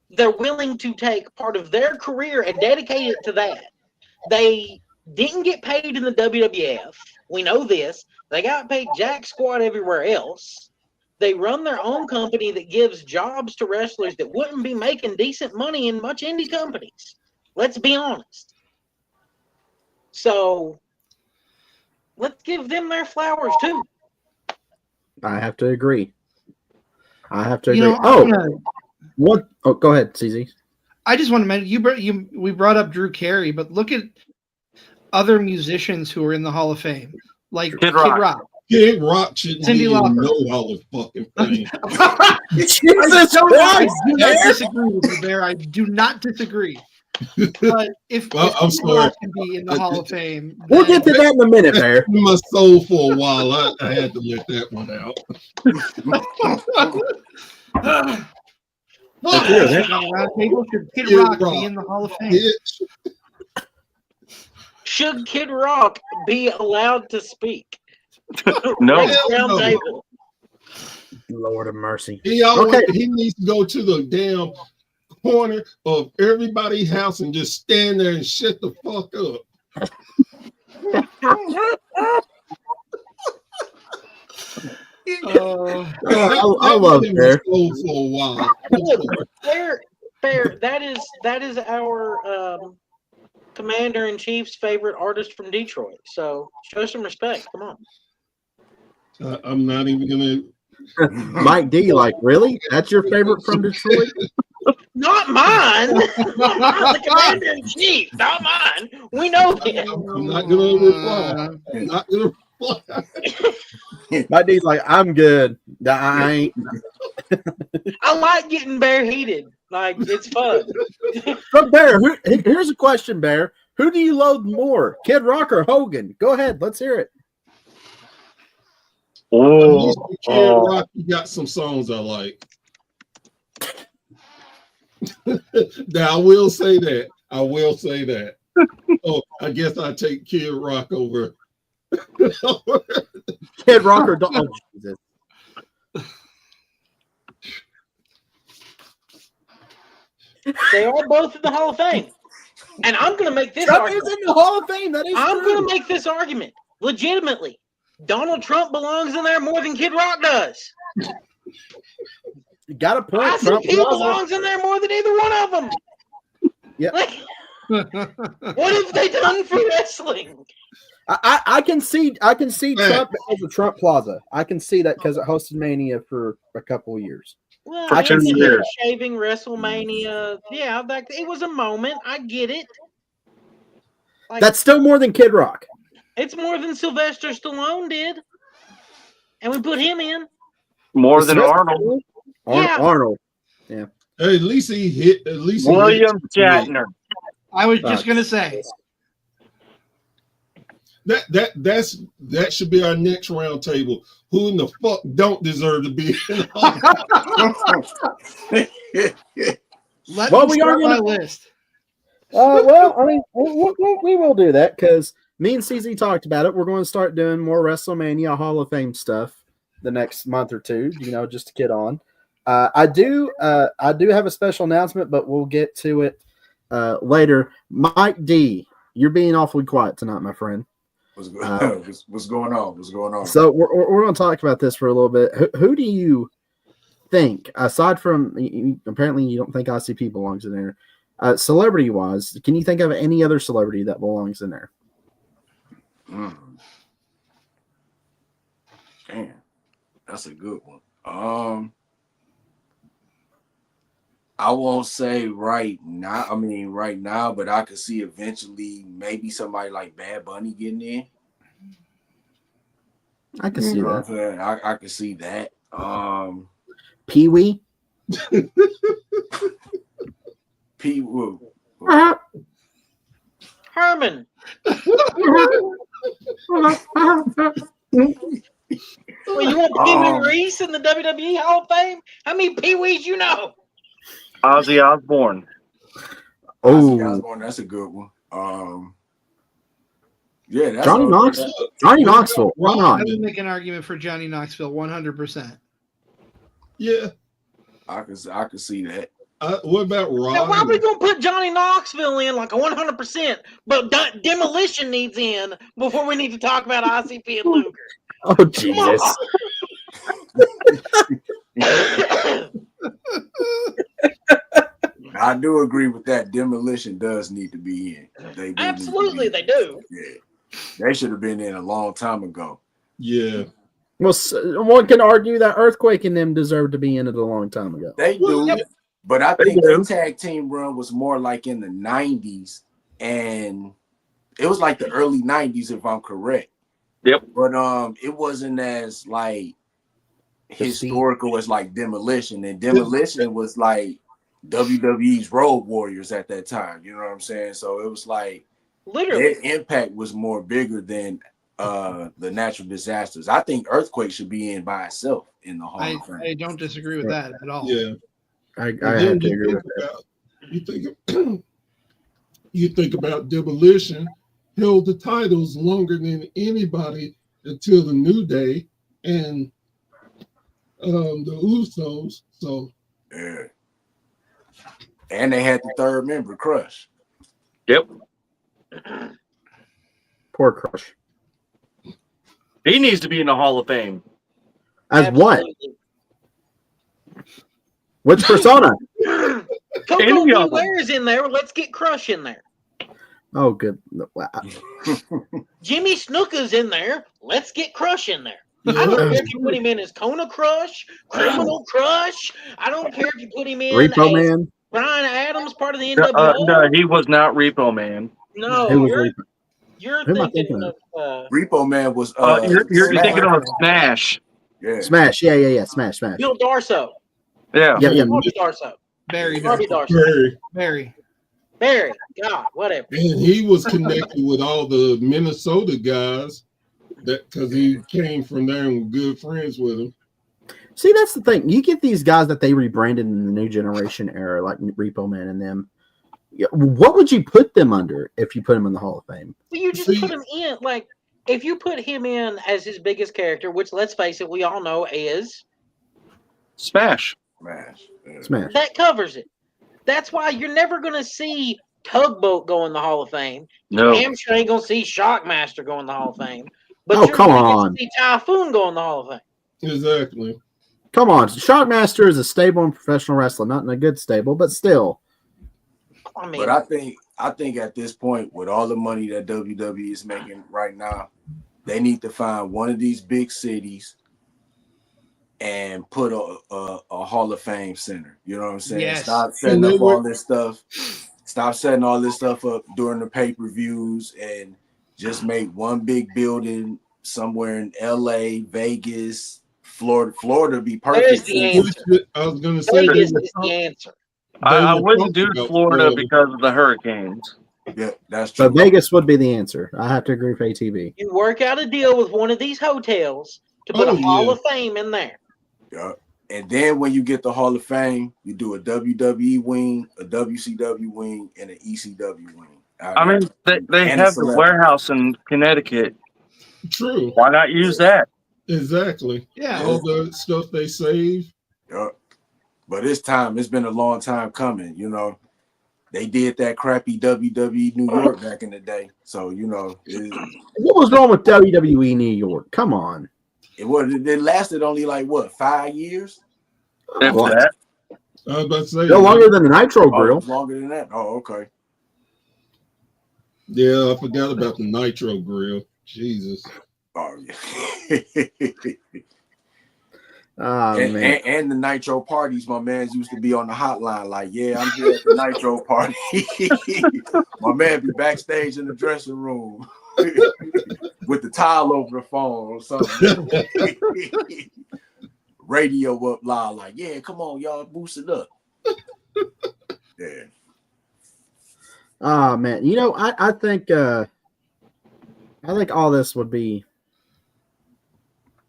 They're willing to take part of their career and dedicate it to that. They didn't get paid in the WWF. We know this. They got paid jack squat everywhere else. They run their own company that gives jobs to wrestlers that wouldn't be making decent money in much indie companies. Let's be honest. So let's give them their flowers too. I have to agree. You know, What? Oh, go ahead, CZ. I just want to mention we brought up Drew Carey, but look at other musicians who are in the Hall of Fame, like Kid Rock. Kid Rock shouldn't Cyndi be in Lauper. no Hall of fucking fame. Jesus I Christ, do not Bear! disagree with you, Bear. I do not disagree. But if I'm Kid sorry. Rock can be in the Hall of Fame, We'll then- get to that in a minute, Bear. That's in my soul for a while. I had to let that one out. Look, hear that. on the round table, should Kid Kid Rock Rock. be in the Hall of Fame? Bitch. Should Kid Rock be allowed to speak? No. Next round no. table. Lord of mercy. He always Okay. he needs to go to the damn corner of everybody's house and just stand there and shut the fuck up. I love Bear. For a while. Look, Bear, that is our commander in chief's favorite artist from Detroit. So show some respect. Come on. I'm not even gonna. Mike D, like, really? That's your favorite from Detroit? Not mine. The commander in chief. Not mine. We know him. I'm not gonna reply. I'm not gonna reply. Mike D's like, I'm good. I ain't. I like getting bare heated. Like it's fun. But Bear, here's a question, Bear. Who do you loathe more, Kid Rock or Hogan? Go ahead, let's hear it. At Oh, least with Kid Rock, you got some songs I like. Now I will say that. Oh, I guess I take Kid Rock over. Kid Rock or oh, Jesus. They are both in the Hall of Fame. And I'm going to make this Trump is argument. in the Hall of Fame. That is I'm true. going to make this argument legitimately. Donald Trump belongs in there more than Kid Rock does. You got a point. ICP belongs in there more than either one of them. Yeah. Like, what have they done for wrestling? I can see Trump as a Trump Plaza. I can see that because it hosted Mania for a couple of years. Well, I can see it. shaving WrestleMania. Yeah, it was a moment. I get it. Like, That's still more than Kid Rock. it's more than Sylvester Stallone did, and we put him in. more than Arnold. Yeah. Arnold. Hey, at least he hit. At least he William hit. Shatner. I was just gonna say. That should be our next round table. Who in the fuck don't deserve to be in Let Well, me we are start my gonna- list. Well, I mean, we will do that because me and CZ talked about it. We're going to start doing more WrestleMania Hall of Fame stuff the next month or two, just to get on. I do have a special announcement, but we'll get to it later. Mike D, you're being awfully quiet tonight, my friend. What's going on? What's going on? What's going on? So we're going to talk about this for a little bit. Who do you think, aside from apparently you don't think ICP belongs in there, celebrity wise, can you think of any other celebrity that belongs in there? Damn, that's a good one. I won't say right now. I mean, right now, but I could see eventually maybe somebody like Bad Bunny getting in. I can see You know that. what I'm saying? I could see that. Pee Wee. P. Woo. Herman. Well, you want Pee Wee Reese in the WWE Hall of Fame? How many Pee Wees you know? Ozzy Osbourne. Ozzy Oh, Osbourne, that's a good one. Yeah, that's Johnny all- Knoxville. Johnny Knoxville. Why I not? would make an argument for Johnny Knoxville 100%. Yeah. I could see that. What about Now, why are we Rodman? gonna put Johnny Knoxville in like a 100%, but Demolition needs in before we need to talk about ICP and Luger? Oh Jesus! I do agree with that. Demolition does need to be in. They do Absolutely, need to they be in. do. Yeah, they should have been in a long time ago. Yeah. Well, one can argue that Earthquake and them deserved to be in it a long time ago. They do, Yep. but I They think do. the tag team run was more like in the 90s, and it was like the early 90s, if I'm correct. Yep. But it wasn't as like historical as like Demolition, and Demolition was like WWE's Road Warriors at that time. You know what I'm saying? So it was like Literally. their impact was more bigger than the natural disasters. I think Earthquake should be in by itself in the Hall of Fame. I don't disagree with that at all. Yeah. I And have then to agree with that. You think about Demolition held the titles longer than anybody until the New Day and the Usos. So Yeah. And they had the third member, Crush. Yep. Poor Crush. He needs to be in the Hall of Fame. As what? Absolutely. Which persona? Coco Any of them. Blair's in there. Let's get Crush in there. Oh, good. Wow. Jimmy Snuka's in there. Let's get Crush in there. I don't care if you put him in as Kona Crush, Criminal Crush. I don't care if you put him in Repo as Man. Brian Adams, part of the NWO. No, he was not Repo Man. No, Who was you're, Repo? you're Who am I thinking thinking of Repo Man was You're Smash. thinking of Smash. Yeah. Smash. Yeah. Smash. Bill Darso. Yeah. Yeah. Bobby Darso. Very, Bobby very, Darso. Barry. Barry. God, whatever. And he was connected with all the Minnesota guys that because he came from there and was good friends with them. See, that's the thing. You get these guys that they rebranded in the new generation era, like Repo Man and them. Yeah, what would you put them under if you put them in the Hall of Fame? Well, you just See- put him in. Like, if you put him in as his biggest character, which, let's face it, we all know is, Smash. Smash. Yeah. Smash. that covers it. That's why you're never going to see Tugboat go in the Hall of Fame. No. Damn sure ain't going to see Shockmaster go in the Hall of Fame. But Oh, you're come gonna get on. to see Typhoon go in the Hall of Fame. Exactly. Come on. Shockmaster is a stable and professional wrestler, not in a good stable, but still. I mean, But I think at this point, with all the money that WWE is making right now, they need to find one of these big cities and put a Hall of Fame center. You know what I'm saying? Yes. Stop setting And they up were- all this stuff. Stop setting all this stuff up during the pay-per-views and just make one big building somewhere in LA, Vegas, Florida. Florida be perfect. There's the answer. I was going to say they Vegas were is the answer. I were wouldn't do talking about Florida because of the hurricanes. Yeah, that's true. But Vegas would be the answer. I have to agree with ATV. You work out a deal with one of these hotels to put Oh, a Hall yeah. of Fame in there. Yeah. And then when you get the Hall of Fame, you do a WWE wing, a WCW wing, and an ECW wing. I mean, they And have the the celebrity. warehouse in Connecticut. True. Why not use that? Exactly. Yeah. All the stuff they saved. Yeah. But it's time. It's been a long time coming. You know, they did that crappy WWE New York back in the day. So, you know, What was wrong with WWE New York? Come on. it lasted only like what, 5 years? If What? that. I was about to say. No longer than the Nitro Oh, Grill. longer than that. Oh, okay. Yeah, I forgot about the Nitro Grill. Jesus. Oh, yeah. Oh man. And the Nitro parties, my man's used to be on the hotline like, yeah, I'm here at the Nitro party. My man be backstage in the dressing room with the towel over the phone or something. Radio up loud like, yeah, come on, y'all, boost it up. Yeah. Oh man. You know, I think all this would be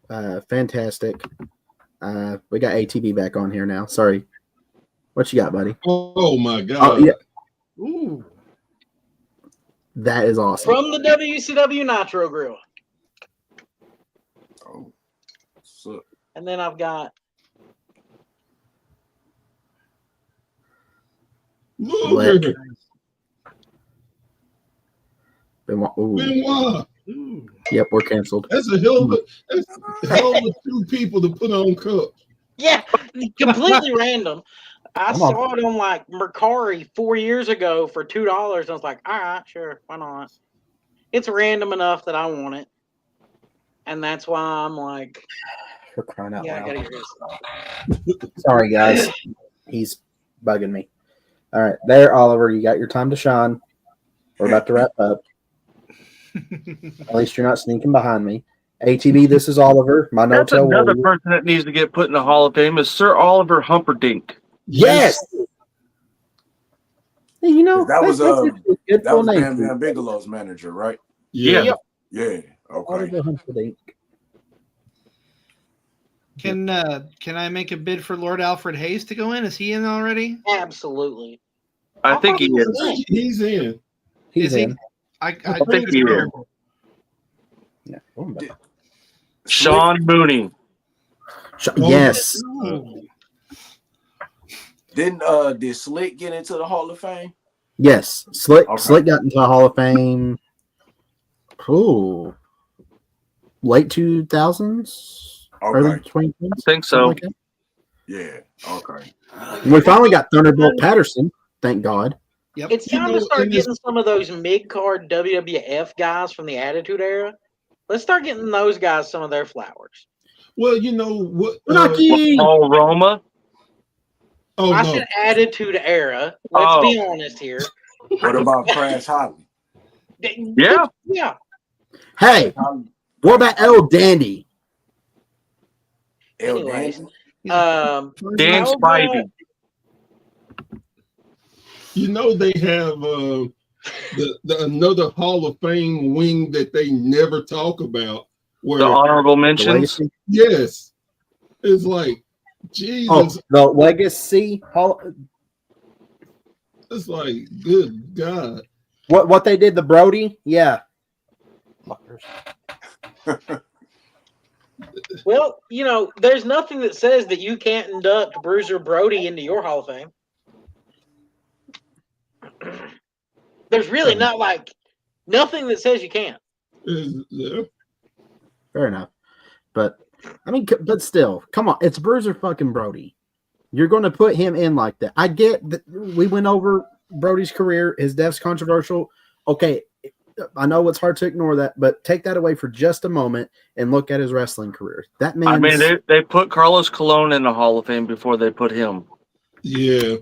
fantastic. We got ATB back on here now. Sorry. What you got, buddy? Oh my God. Oh, yeah. Ooh. That is awesome. From the WCW Nitro Grill. Oh, so And then I've got Luger. Ooh. Benoit. Ooh. Yep, we're canceled. That's a hell of two people to put on cups. yeah, completely random. I Come on. saw it on like Mercari 4 years ago for $2. I was like, all right, sure, why not? It's random enough that I want it, and that's why I'm like, For crying out yeah, I loud. gotta get this. Sorry, guys. He's bugging me. All right. There, Oliver, you got your time to shine. We're about to wrap up. At least you're not sneaking behind me. ATB, this is Oliver. My That's no-tail another warrior. person that needs to get put in the Hall of Fame is Sir Oliver Humperdinck. Yes! You know, That was, that's a good that full was name. Bam Bam Bigelow's manager, right? Yeah. Yeah. Yeah. Okay. Oliver Humperdinck. Can I make a bid for Lord Alfred Hayes to go in? Is he in already? Absolutely. I think he thought is. He's in. He's Is he? in. I think he is. Yeah. Oh, my- Sean Mooney. Yes. Ooh. Did Slick get into the Hall of Fame? Yes. Slick Okay. got into the Hall of Fame. Ooh. Late 2000s? Early Okay. 2010s? I think so. Like that. Yeah. Okay. We finally got Thunderbolt Patterson. Thank God. Yep. It's You time know, to start in this- getting some of those mid-card WWF guys from the Attitude Era. Let's start getting those guys some of their flowers. Well, you know what? Rocky! Paul Roma. Oh I no. said Attitude Era. Let's be honest here. What about Crash Holly? Yeah. Yeah. Hey, what about El Dandy? El Anyways. Dandy? Dan How about- Spivey. You know they have the another Hall of Fame wing that they never talk about. Where The honorable The mentions. Legacy? yes, it's like Jesus. Oh, the Legacy Hall. It's like good God. What they did, the Brody? Yeah. Well, you know, there's nothing that says that you can't induct Bruiser Brody into your Hall of Fame. There's really not like nothing that says you can't. Yeah. Fair enough. But, I mean, but still, come on. It's Bruiser fucking Brody. You're going to put him in like that. I get that we went over Brody's career. His death's controversial. Okay, I know it's hard to ignore that, but take that away for just a moment and look at his wrestling career. That man. I mean, they put Carlos Colon in the Hall of Fame before they put him. Yeah.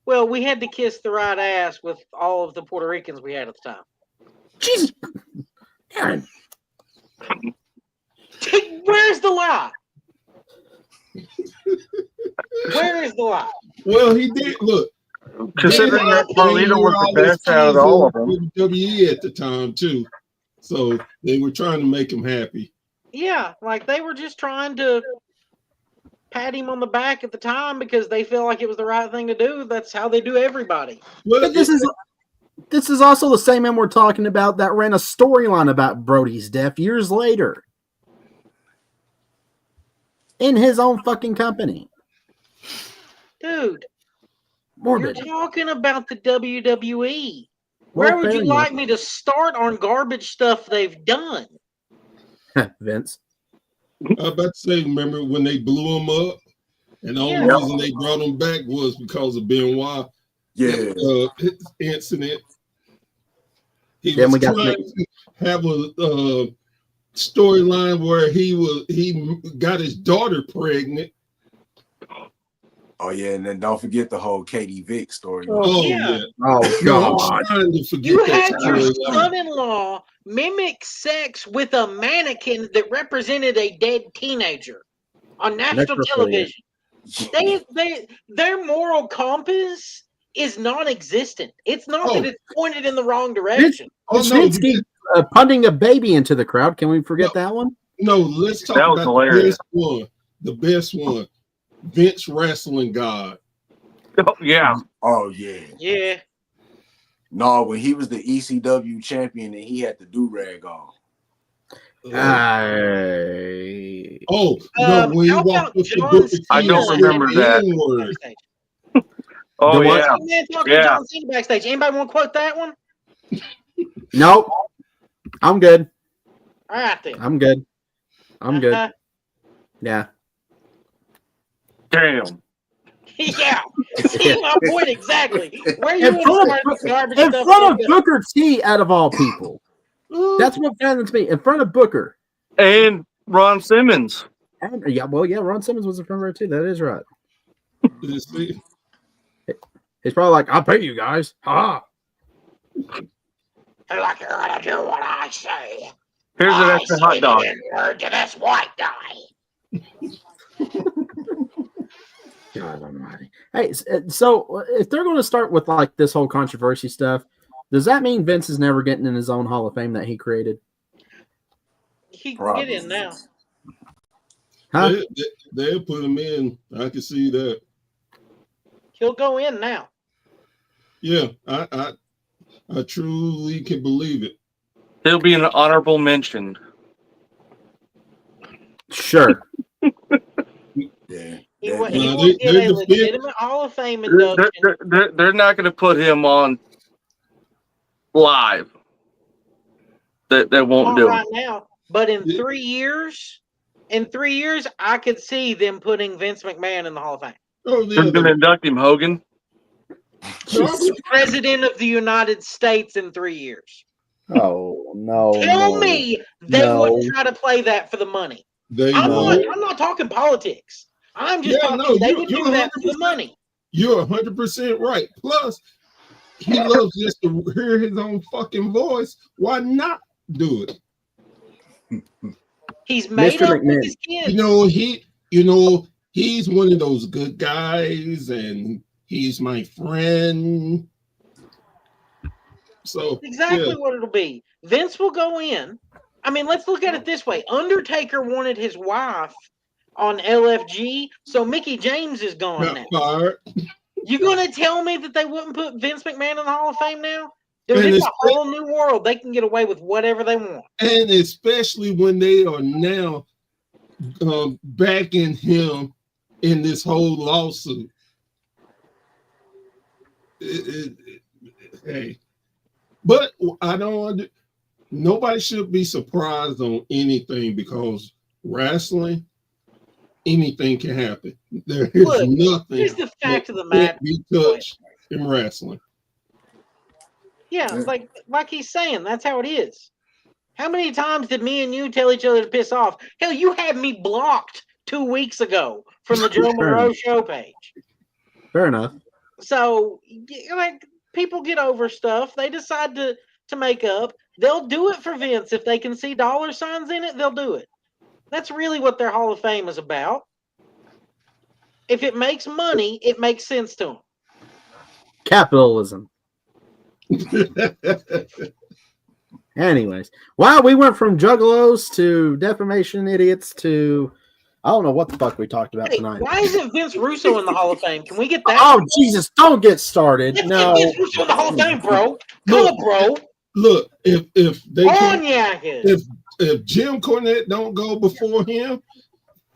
Well, we had to kiss the right ass with all of the Puerto Ricans we had at the time. Jesus. Aaron. Where's the lie? Where is the lie? Well, he did look. Considering they- that Carlito they were was the always best out of all of them. teasing WWE at the time too, so they were trying to make him happy. Yeah, like they were just trying to pat him on the back at the time because they felt like it was the right thing to do. That's how they do everybody. Well, But this is also the same man we're talking about that ran a storyline about Brody's death years later. In his own fucking company. Dude, Morbid. you're talking about the WWE. Where Well, would fair you like me to start on garbage stuff they've done? enough. Vince. I was about to say, remember when they blew him up, and the only Yeah. reason they brought him back was because of Benoit. Yeah. His incident. He Then was we got trying to have a storyline where he got his daughter pregnant. Oh yeah, and then don't forget the whole Katie Vick story. Oh Yeah. yeah. Oh No, God. I'm trying to forget You that had your storyline. son-in-law mimic sex with a mannequin that represented a dead teenager on national Necrophilia. television. Their moral compass is non-existent. It's not that Oh. it's pointed in the wrong direction. Oh no, Snitsky punting a baby into the crowd. Can we forget that one? no, let's talk That was about hilarious. the best one. Vince Wrestling God. Oh, yeah. Oh yeah. Yeah. No, when he was the ECW champion and he had the do-rag on. Oh no, when he how walked about up to John Booker T I don't and remember said that. the N-word. Backstage. Oh, The what? yeah. Man talking Yeah. to John Cena backstage. Anybody want to quote that one? Nope. I'm good. All right then. I'm good. I'm good. Uh-huh. Yeah. Damn. Yeah. See my point exactly. Where you In want to front start of, this garbage in stuff? front of Booker T, out of all people. That's what happens to me. In front of Booker. And Ron Simmons. And, yeah, well, yeah, Ron Simmons was in front row too. That is right. You see? He's probably like, I'll pay you guys. Ha. Like you're gonna do what I say. Here's an extra hot dog. Word to this white guy. God almighty. Hey, so if they're going to start with like this whole controversy stuff, does that mean Vince is never getting in his own Hall of Fame that he created? He can get in now. Huh? They'll put him in. I can see that. He'll go in now. Yeah, I truly can believe it. He'll be an honorable mention. Sure. Yeah. He No, will they- get they're a the legitimate Hall of Fame induction. They're not going to put him on live. That won't Not do right it. now, but in Yeah. 3 years, I could see them putting Vince McMahon in the Hall of Fame. Oh They're yeah, going to induct him, Hogan. President of the United States in 3 years. Oh no. Tell no. me they No. wouldn't try to play that for the money. they I'm know. not talking politics. I'm just Yeah, talking no, they you're- would you're do that for the 100%. money. You're 100% right. Plus, he loves just to hear his own fucking voice. Why not do it? He's made Mr. up with McMahon. his kids. He's one of those good guys, and he's my friend. So Exactly yeah. what it'll be. Vince will go in. I mean, let's look at it this way. Undertaker wanted his wife on LFG, so Mickey James is gone Got now. fired. You gonna tell me that they wouldn't put Vince McMahon in the Hall of Fame now? Dude, And it's it's- a whole new world. They can get away with whatever they want. And especially when they are now backing him in this whole lawsuit. Hey, but I don't. Nobody should be surprised on anything because wrestling, anything can happen. There is Look, nothing Here's the fact of the that matter. can't be touched in wrestling. Yeah, like he's saying, that's how it is. How many times did me and you tell each other to piss off? Hell, you had me blocked 2 weeks ago from the Joe Monroe show page. Fair enough. So, like, people get over stuff. They decide to make up. They'll do it for Vince. If they can see dollar signs in it, they'll do it. That's really what their Hall of Fame is about. If it makes money, it makes sense to them. Capitalism. Anyways, wow, we went from juggalos to defamation idiots to I don't know what the fuck we talked about Hey, tonight. why isn't Vince Russo in the Hall of Fame? Can we get that? Oh Jesus! Don't get started. Let's No. get Vince Russo in the Hall of Fame, bro. Come on, bro. Look, if they On can't, Yankee. if Jim Cornette don't go before him,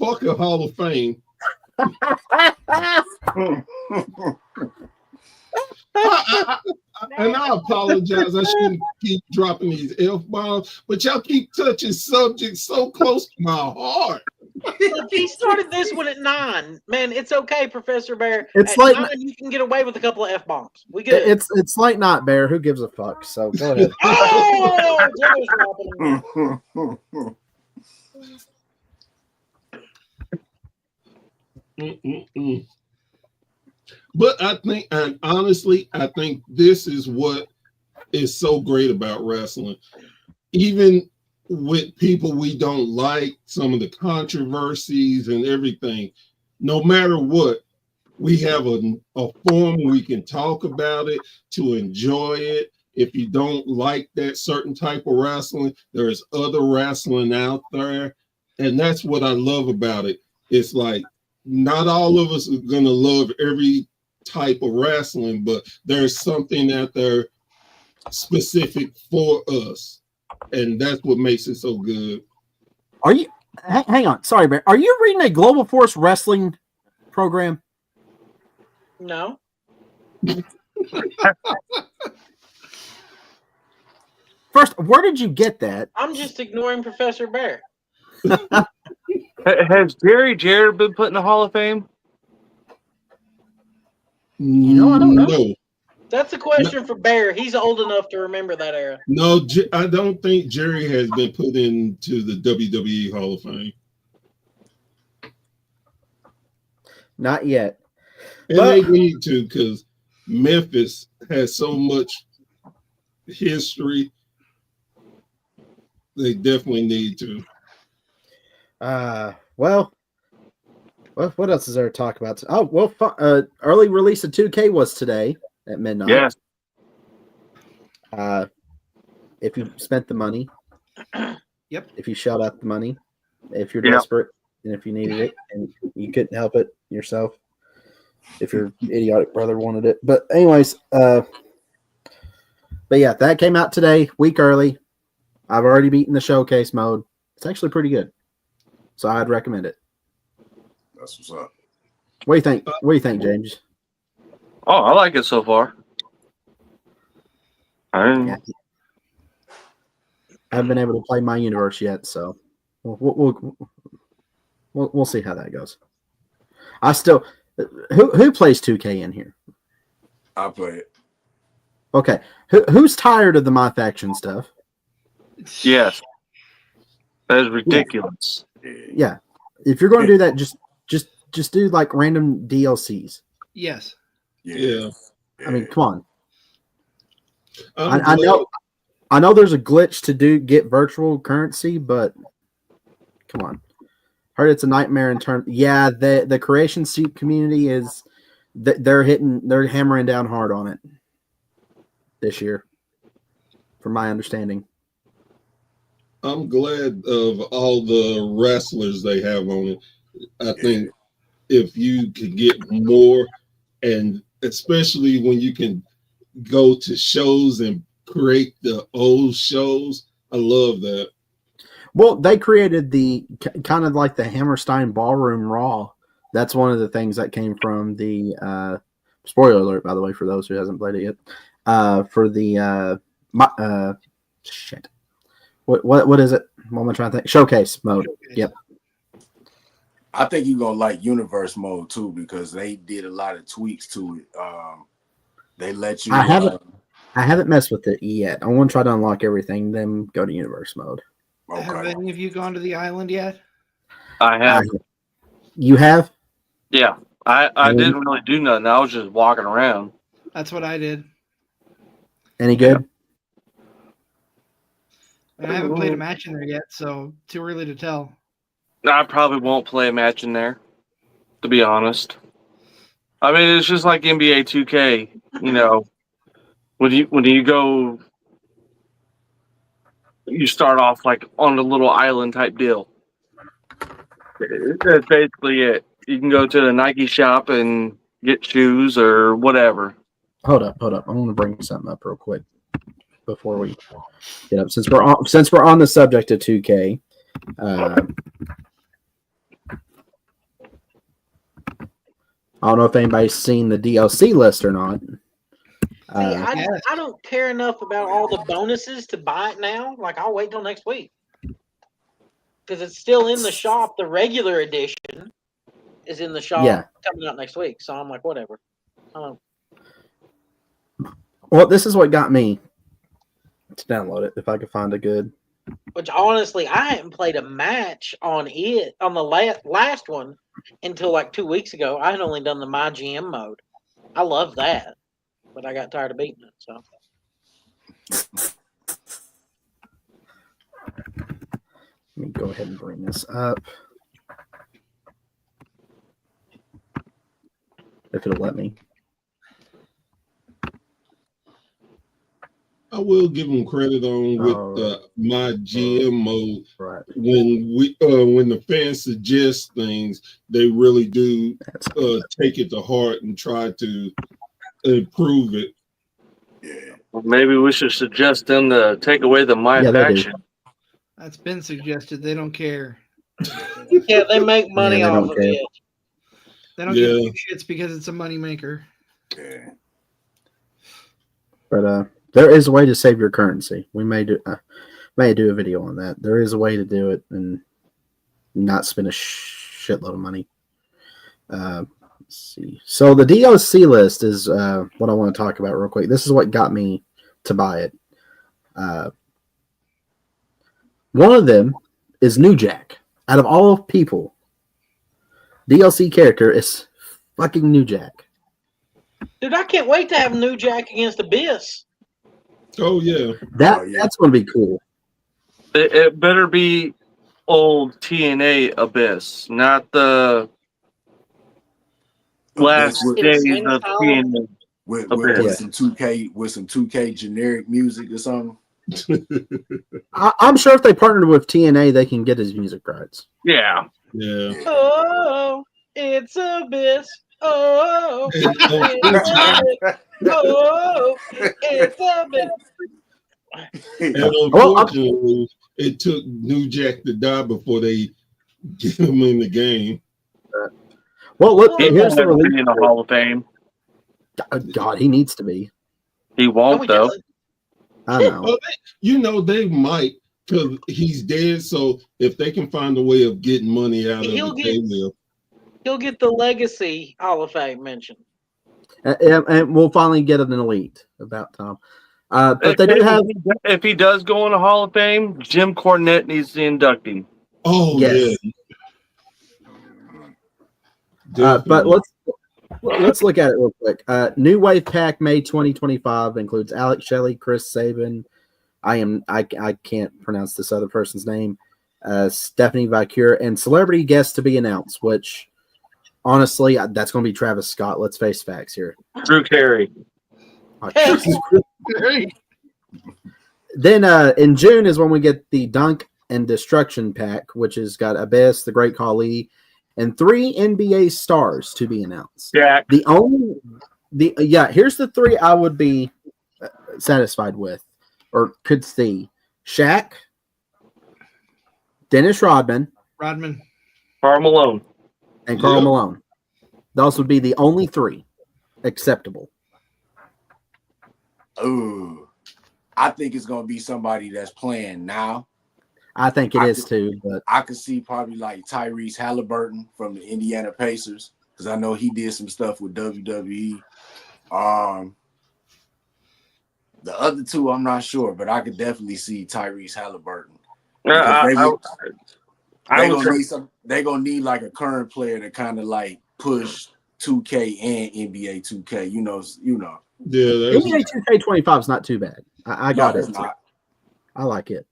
fuck a Hall of Fame. And I apologize. I shouldn't keep dropping these F-bombs, but y'all keep touching subjects so close to my heart. Look, he started this one at 9. Man, it's okay, Professor Bear. It's At like- 9, you can get away with a couple of F-bombs. We good. It's like not bear. Who gives a fuck? So go ahead. Oh, Joe's dropping them. Mm-mm-mm. But I think, and honestly, I think this is what is so great about wrestling. Even with people we don't like, some of the controversies and everything, no matter what, we have a forum we can talk about it, to enjoy it. If you don't like that certain type of wrestling, there's other wrestling out there. And that's what I love about it. It's like not all of us are going to love every type of wrestling, but there's something out there specific for us. And that's what makes it so good. Are you? Hang on. Sorry, Bear. Are you reading a Global Force Wrestling program? No. First, where did you get that? I'm just ignoring Professor Bear. Has Jerry Jarrett been put in the Hall of Fame? You know, I don't know. No, That's a question for Bear. He's old enough to remember that era. no, I don't think Jerry has been put into the WWE Hall of Fame. Not yet. And they need to, because Memphis has so much history. They definitely need to. Well, what else is there to talk about? Oh, well, early release of 2K was today at midnight. Yes. If you spent the money, Yep. If you shelled out the money, if you're Yep. desperate, and if you needed it, and you couldn't help it yourself, if your idiotic brother wanted it. But anyways, but yeah, that came out today, week early. I've already beaten the showcase mode. It's actually pretty good, so I'd recommend it. That's what's up. What do you think? What do you think, James? Oh, I like it so far. Yeah. I haven't been able to play my universe yet, so we'll see how that goes. I still who plays 2K in here? I play it. Okay, who's tired of the My Faction stuff? Yes. That is ridiculous. Yeah, if you're going to do that, just do like random DLCs. Yes. Yeah. I mean, come on. I'm I glad- I know there's a glitch to get virtual currency, but come on. Heard it's a nightmare in terms. Yeah, the creation seat community is they're hammering down hard on it this year, from my understanding. I'm glad of all the wrestlers they have on it. I think if you could get more, and especially when you can go to shows and create the old shows, I love that. Well, they created the kind of like the Hammerstein Ballroom Raw. That's one of the things that came from the spoiler alert, by the way, for those who hasn't played it yet. For the shit. What is it? What am I trying to think? Showcase mode. Yep. I think you're gonna like universe mode too, because they did a lot of tweaks to it. They let you. I haven't messed with it yet. I want to try to unlock everything, then go to universe mode. Have Okay. any of you gone to the island yet? I have. You have? Yeah. I didn't really do nothing. I was just walking around. That's what I did. Any good? And I haven't played a match in there yet, so too early to tell. I probably won't play a match in there, to be honest. I mean, it's just like NBA 2K. You know, when you go, you start off like on a little island type deal. That's basically it. You can go to the Nike shop and get shoes or whatever. Hold up. I want to bring something up real quick before we get up. Since we're on the subject of 2K, I don't know if anybody's seen the DLC list or not. See, I don't care enough about all the bonuses to buy it now. Like, I'll wait till next week. Because it's still in the shop. The regular edition is in the shop coming out next week. So I'm like, whatever. Well, this is what got me to download it, if I could find a good. Which, honestly, I haven't played a match on it, on the last one, until like 2 weeks ago. I had only done the My GM mode. I love that, but I got tired of beating it. So Let me go ahead and bring this up. If it'll let me. I will give them credit on with my GM mode. Right. When the fans suggest things, they really do take it to heart and try to improve it. Yeah. Well, maybe we should suggest them to take away the my Yeah, they do. faction. That's been suggested. They don't care. yeah, they make money they off don't of care. it. They don't Yeah. give two shits because it's a moneymaker. Yeah. But there is a way to save your currency. We may do a video on that. There is a way to do it and not spend a shitload of money. Let's see. So the DOC list is what I want to talk about real quick. This is what got me to buy it. One of them is New Jack. Out of all people, DLC character is fucking New Jack. Dude, I can't wait to have New Jack against Abyss. Oh yeah, That's going to be cool. It better be old TNA Abyss, not the last With- days Insane of Asylum. TNA. With Abyss. some 2K generic music or something. I'm sure if they partnered with TNA, they can get his music rights. Yeah. yeah. Oh, it's Abyss. Oh, And, it's Abyss. Oh, it's Abyss. and unfortunately, it took New Jack to die before they get him in the game. Well, look, He here's won't the ever release. be in the Hall of Fame. God, he needs to be. He No, won't, he though. doesn't. I know. Well, they might because he's dead. So if they can find a way of getting money out of He'll it, get- they will. He'll get the Legacy Hall of Fame mention. And we'll finally get an elite about Tom. But they do have. If he does go in the Hall of Fame, Jim Cornette needs to induct him. Oh Yes. yeah. But let's look at it real quick. New Wave Pack May 2025 includes Alex Shelley, Chris Sabin. I can't pronounce this other person's name. Stephanie Vicure and celebrity guests to be announced. Which, honestly, that's going to be Travis Scott. Let's face facts here. Drew Carey. Oh, Jesus Christ. Then in June is when we get the Dunk and Destruction Pack, which has got Abyss, the Great Khali, and 3 NBA stars to be announced. Jack. Here's the 3 I would be satisfied with or could see: Shaq, Dennis Rodman, Rodman. Karl Malone. and Karl Yep. Malone. Those would be the only 3 acceptable. Ooh. I think it's gonna be somebody that's playing now. I think it is too, but I could see probably like Tyrese Halliburton from the Indiana Pacers because I know he did some stuff with WWE. The other 2, I'm not sure, but I could definitely see Tyrese Halliburton. They're gonna need like a current player to kind of like push 2K and NBA 2K. You know. Yeah, that's, NBA 2K25 is not too bad. I got No, it. it's not. I like it.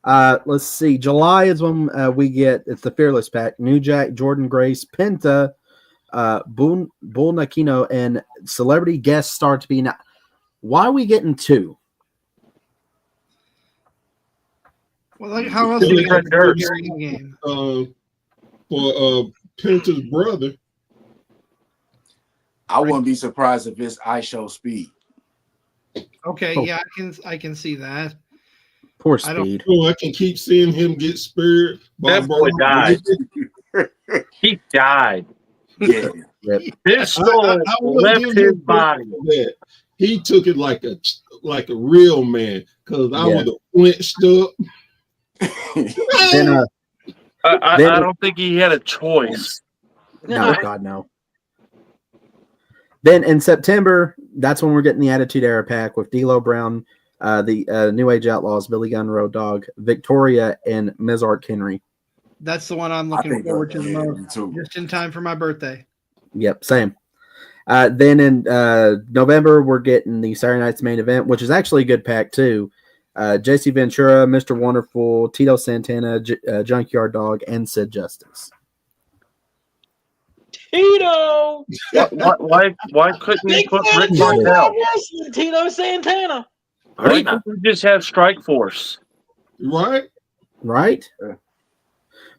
Let's see. July is when we get it's the Fearless Pack. New Jack, Jordan Grace, Penta, Bull Nakino, and celebrity guest star to be. Why are we getting 2? Well, like, how else are we going to do the game? for Penta's brother. I wouldn't be surprised if it's IShowSpeed. Okay, Oh. yeah, I can see that. Poor I don't- Speed. Oh, I can keep seeing him get speared. by That boy Braun. died. He died. Yeah. His soul I will left give his him body. that. He took it like a real man because I Yeah. would have flinched up. Then, I Then- don't think he had a choice. no, God, no. Then in September, that's when we're getting the Attitude Era pack with D'Lo Brown, the New Age Outlaws, Billy Gunn, Road Dogg, Victoria, and Mizark Henry. That's the one I'm I looking think forward to the yeah, most. me too. Just in time for my birthday. Yep, same. Then in November, we're getting the Saturday Night's Main Event, which is actually a good pack too. JC Ventura, Mr. Wonderful, Tito Santana, Junkyard Dog, and Sid Justice. Tito. Why couldn't you Big put fan Rick of Tier 5 Martel? Wrestling, Tito Santana. Why couldn't you just have Strike Force? Right? Right? Yeah.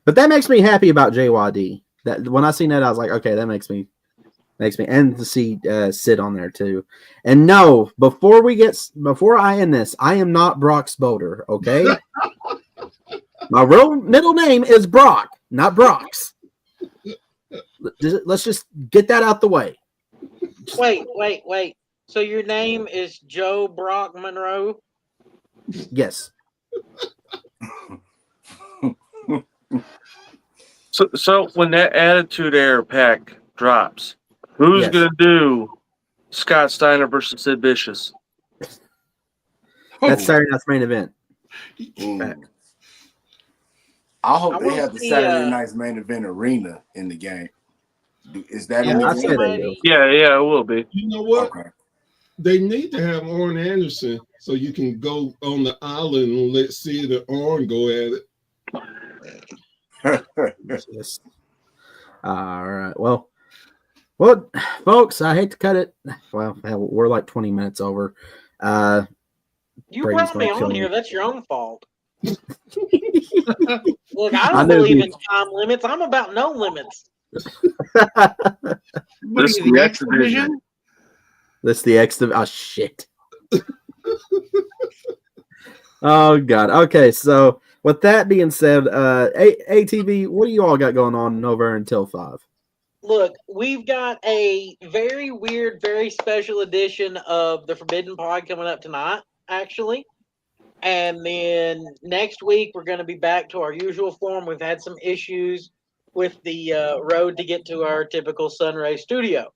But that makes me happy about JYD. That when I seen that, I was like, okay, that makes me, and to see Sid on there too. And no, before I end this, I am not Brock's Boulder. Okay, my real middle name is Brock, not Brock's. Let's just get that out the way. Wait. So your name is Joe Brock Monroe? Yes. So when that Attitude Era pack drops, who's Yes. gonna do Scott Steiner versus Sid Vicious? That's Saturday Night's Main Event. Ooh. I hope I they wanna have the see, Saturday Night's Main Event arena in the game. Is that Yeah, in the I game? say they do. Yeah, it will be. You know what? Okay. They need to have Arn Anderson so you can go on the island and let Sid and Arn go at it. Yes. All right. Well, folks, I hate to cut it. Well, hell, we're like 20 minutes over. You Brady's brought me gonna kill on me. here. That's your own fault. Look, I I don't know believe you- in time limits. I'm about no limits. What are This you, is the the X division? This the X div. Oh shit. Oh god. Okay, so with that being said, ATV, what do you all got going on over until 5? Look, we've got a very weird, very special edition of the Forbidden Pod coming up tonight, actually. And then next week, we're going to be back to our usual form. We've had some issues with the road to get to our typical Sunray studio.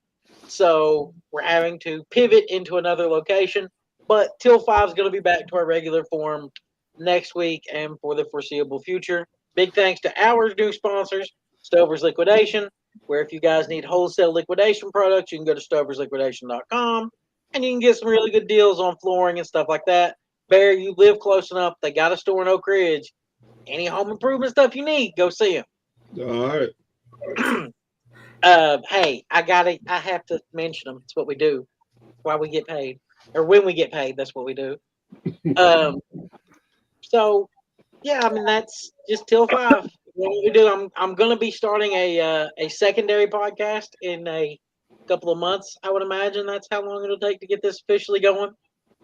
So we're having to pivot into another location. But Till 5 is going to be back to our regular form next week and for the foreseeable future. Big thanks to our new sponsors, Stover's Liquidation, where if you guys need wholesale liquidation products, you can go to stoversliquidation.com and you can get some really good deals on flooring and stuff like that. Bear, you live close enough. They got a store in Oak Ridge. Any home improvement stuff you need, go see them. All right. Hey, I have to mention them. It's what we do. Why we get paid. Or when we get paid, that's what we do. So yeah, I mean that's just Till 5. What we do, I'm gonna be starting a secondary podcast in a couple of months, I would imagine. That's how long it'll take to get this officially going.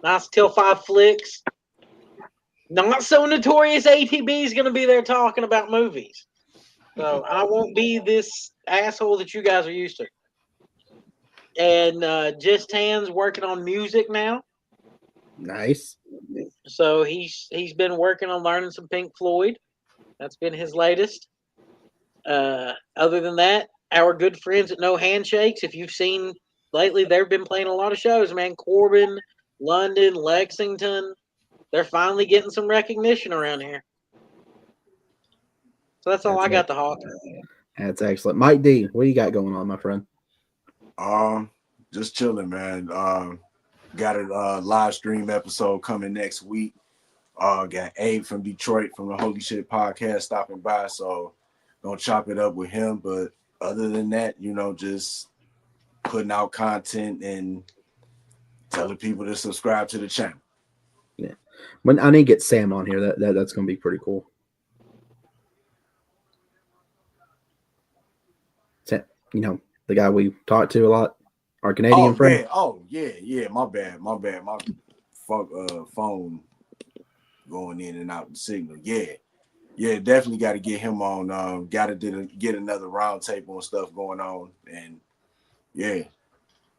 Nice Till 5 flicks. Not so notorious ATB is gonna be there talking about movies. So I won't be this asshole that you guys are used to. And Just Hands working on music now. Nice. So he's been working on learning some Pink Floyd. That's been his latest. Other than that, our good friends at No Handshakes, if you've seen lately, they've been playing a lot of shows, man. Corbin, London, Lexington. They're finally getting some recognition around here. So that's all I got to hawk. That's excellent. Mike D, what do you got going on, my friend? Just chilling, man. Got a live stream episode coming next week. Got Abe from Detroit from the Holy Shit Podcast stopping by, so gonna chop it up with him. But other than that, just putting out content and telling people to subscribe to the channel. Yeah, when I need to get Sam on here, that's gonna be pretty cool. Sam, the guy we talk to a lot, our Canadian friend. Yeah. My bad. My phone going in and out the signal. Yeah, definitely got to get him on. Got to get another round table and stuff going on. And yeah,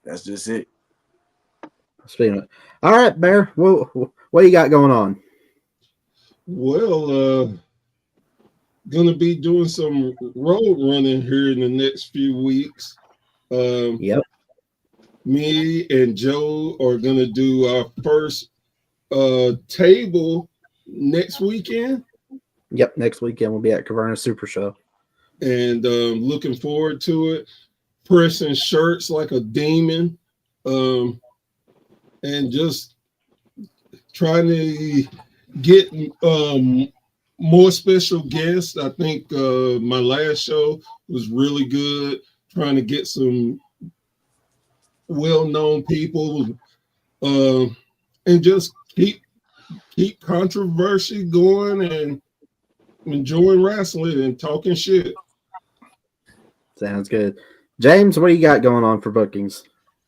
that's just it. Speaking of, all right, Bear, what you got going on? Well, gonna be doing some road running here in the next few weeks. Yep. Me and Joe are gonna do our first table next weekend. Yep, next weekend we'll be at Caverna Super Show. And looking forward to it. Pressing shirts like a demon, and just trying to get more special guests. I think my last show was really good. Trying to get some well-known people, and just keep controversy going and enjoying wrestling and talking shit. Sounds good. James, what do you got going on for bookings?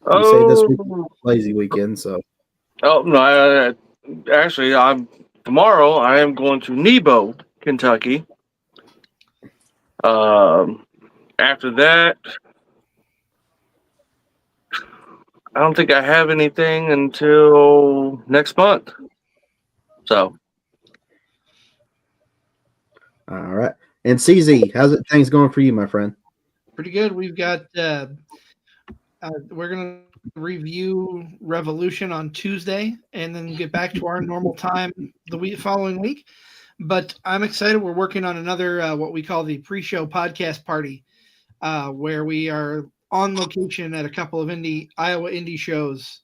You say this week lazy weekend, so. Oh no! Actually, tomorrow. I am going to Nebo, Kentucky. After that, I don't think I have anything until next month. So, All right. And CZ, how's it things going for you, my friend? Pretty good. We've got we're gonna review Revolution on Tuesday and then get back to our normal time the following week. But I'm excited. We're working on another what we call the pre-show podcast party, where we are on location at a couple of Iowa indie shows,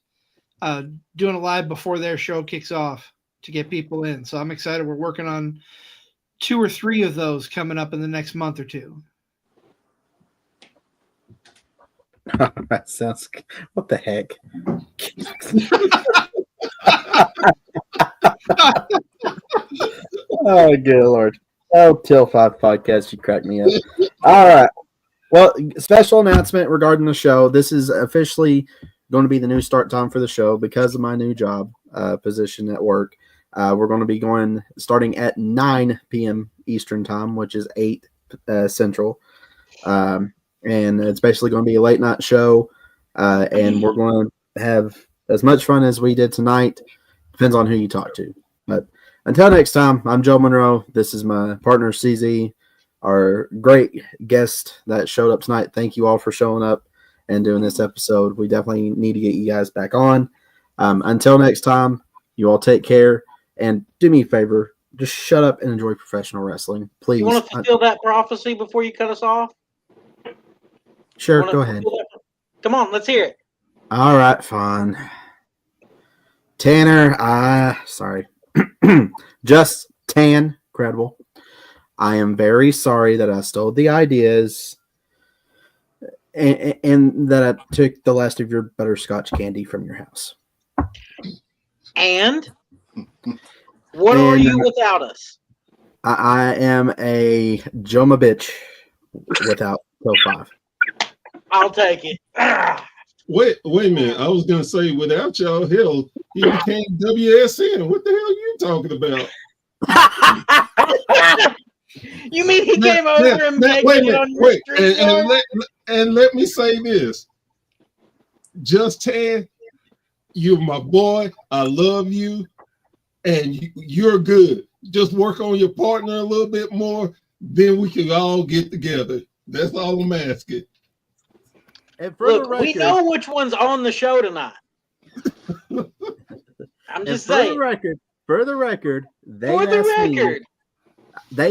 doing a live before their show kicks off to get people in. So I'm excited. We're working on 2 or 3 of those coming up in the next month or two. That sounds. What the heck? Oh, good Lord. Oh, Till 5 podcast, you cracked me up. All right. Well, special announcement regarding the show. This is officially going to be the new start time for the show because of my new job position at work. We're going to be starting at 9 p.m. Eastern time, which is 8 Central. And it's basically going to be a late night show. And we're going to have as much fun as we did tonight. Depends on who you talk to. But until next time, I'm Joe Monroe. This is my partner, CZ, our great guest that showed up tonight. Thank you all for showing up and doing this episode. We definitely need to get you guys back on. Until next time, you all take care. And do me a favor, just shut up and enjoy professional wrestling, please. You want to fulfill that prophecy before you cut us off? Sure, go ahead. Come on, let's hear it. All right, fine. Tanner, sorry. Just Tan, credible. I am very sorry that I stole the ideas and that I took the last of your butterscotch candy from your house. And what are you without us? I am a Joma bitch without Till 5. I'll take it. Wait a minute. I was gonna say without y'all, hell, he became WSN. What the hell are you talking about? You mean he came over and begged it on your street? And let me say this. Just Tan, you're my boy. I love you, and you're good. Just work on your partner a little bit more, then we can all get together. That's all I'm asking. And for Look, we know which one's on the show tonight. I'm just saying. For the record, they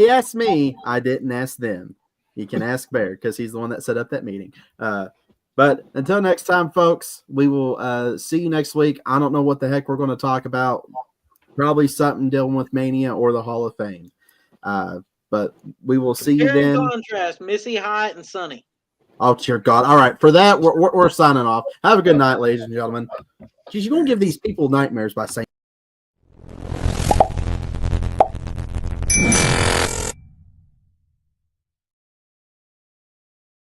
asked me. I didn't ask them. You can ask Bear because he's the one that set up that meeting. But until next time, folks, we will see you next week. I don't know what the heck we're going to talk about. Probably something dealing with Mania or the Hall of Fame. But we will see you then. Contrast, Missy Hyatt and Sonny. Oh, dear God. All right. For that, we're signing off. Have a good night, ladies and gentlemen. You're going to give these people nightmares by saying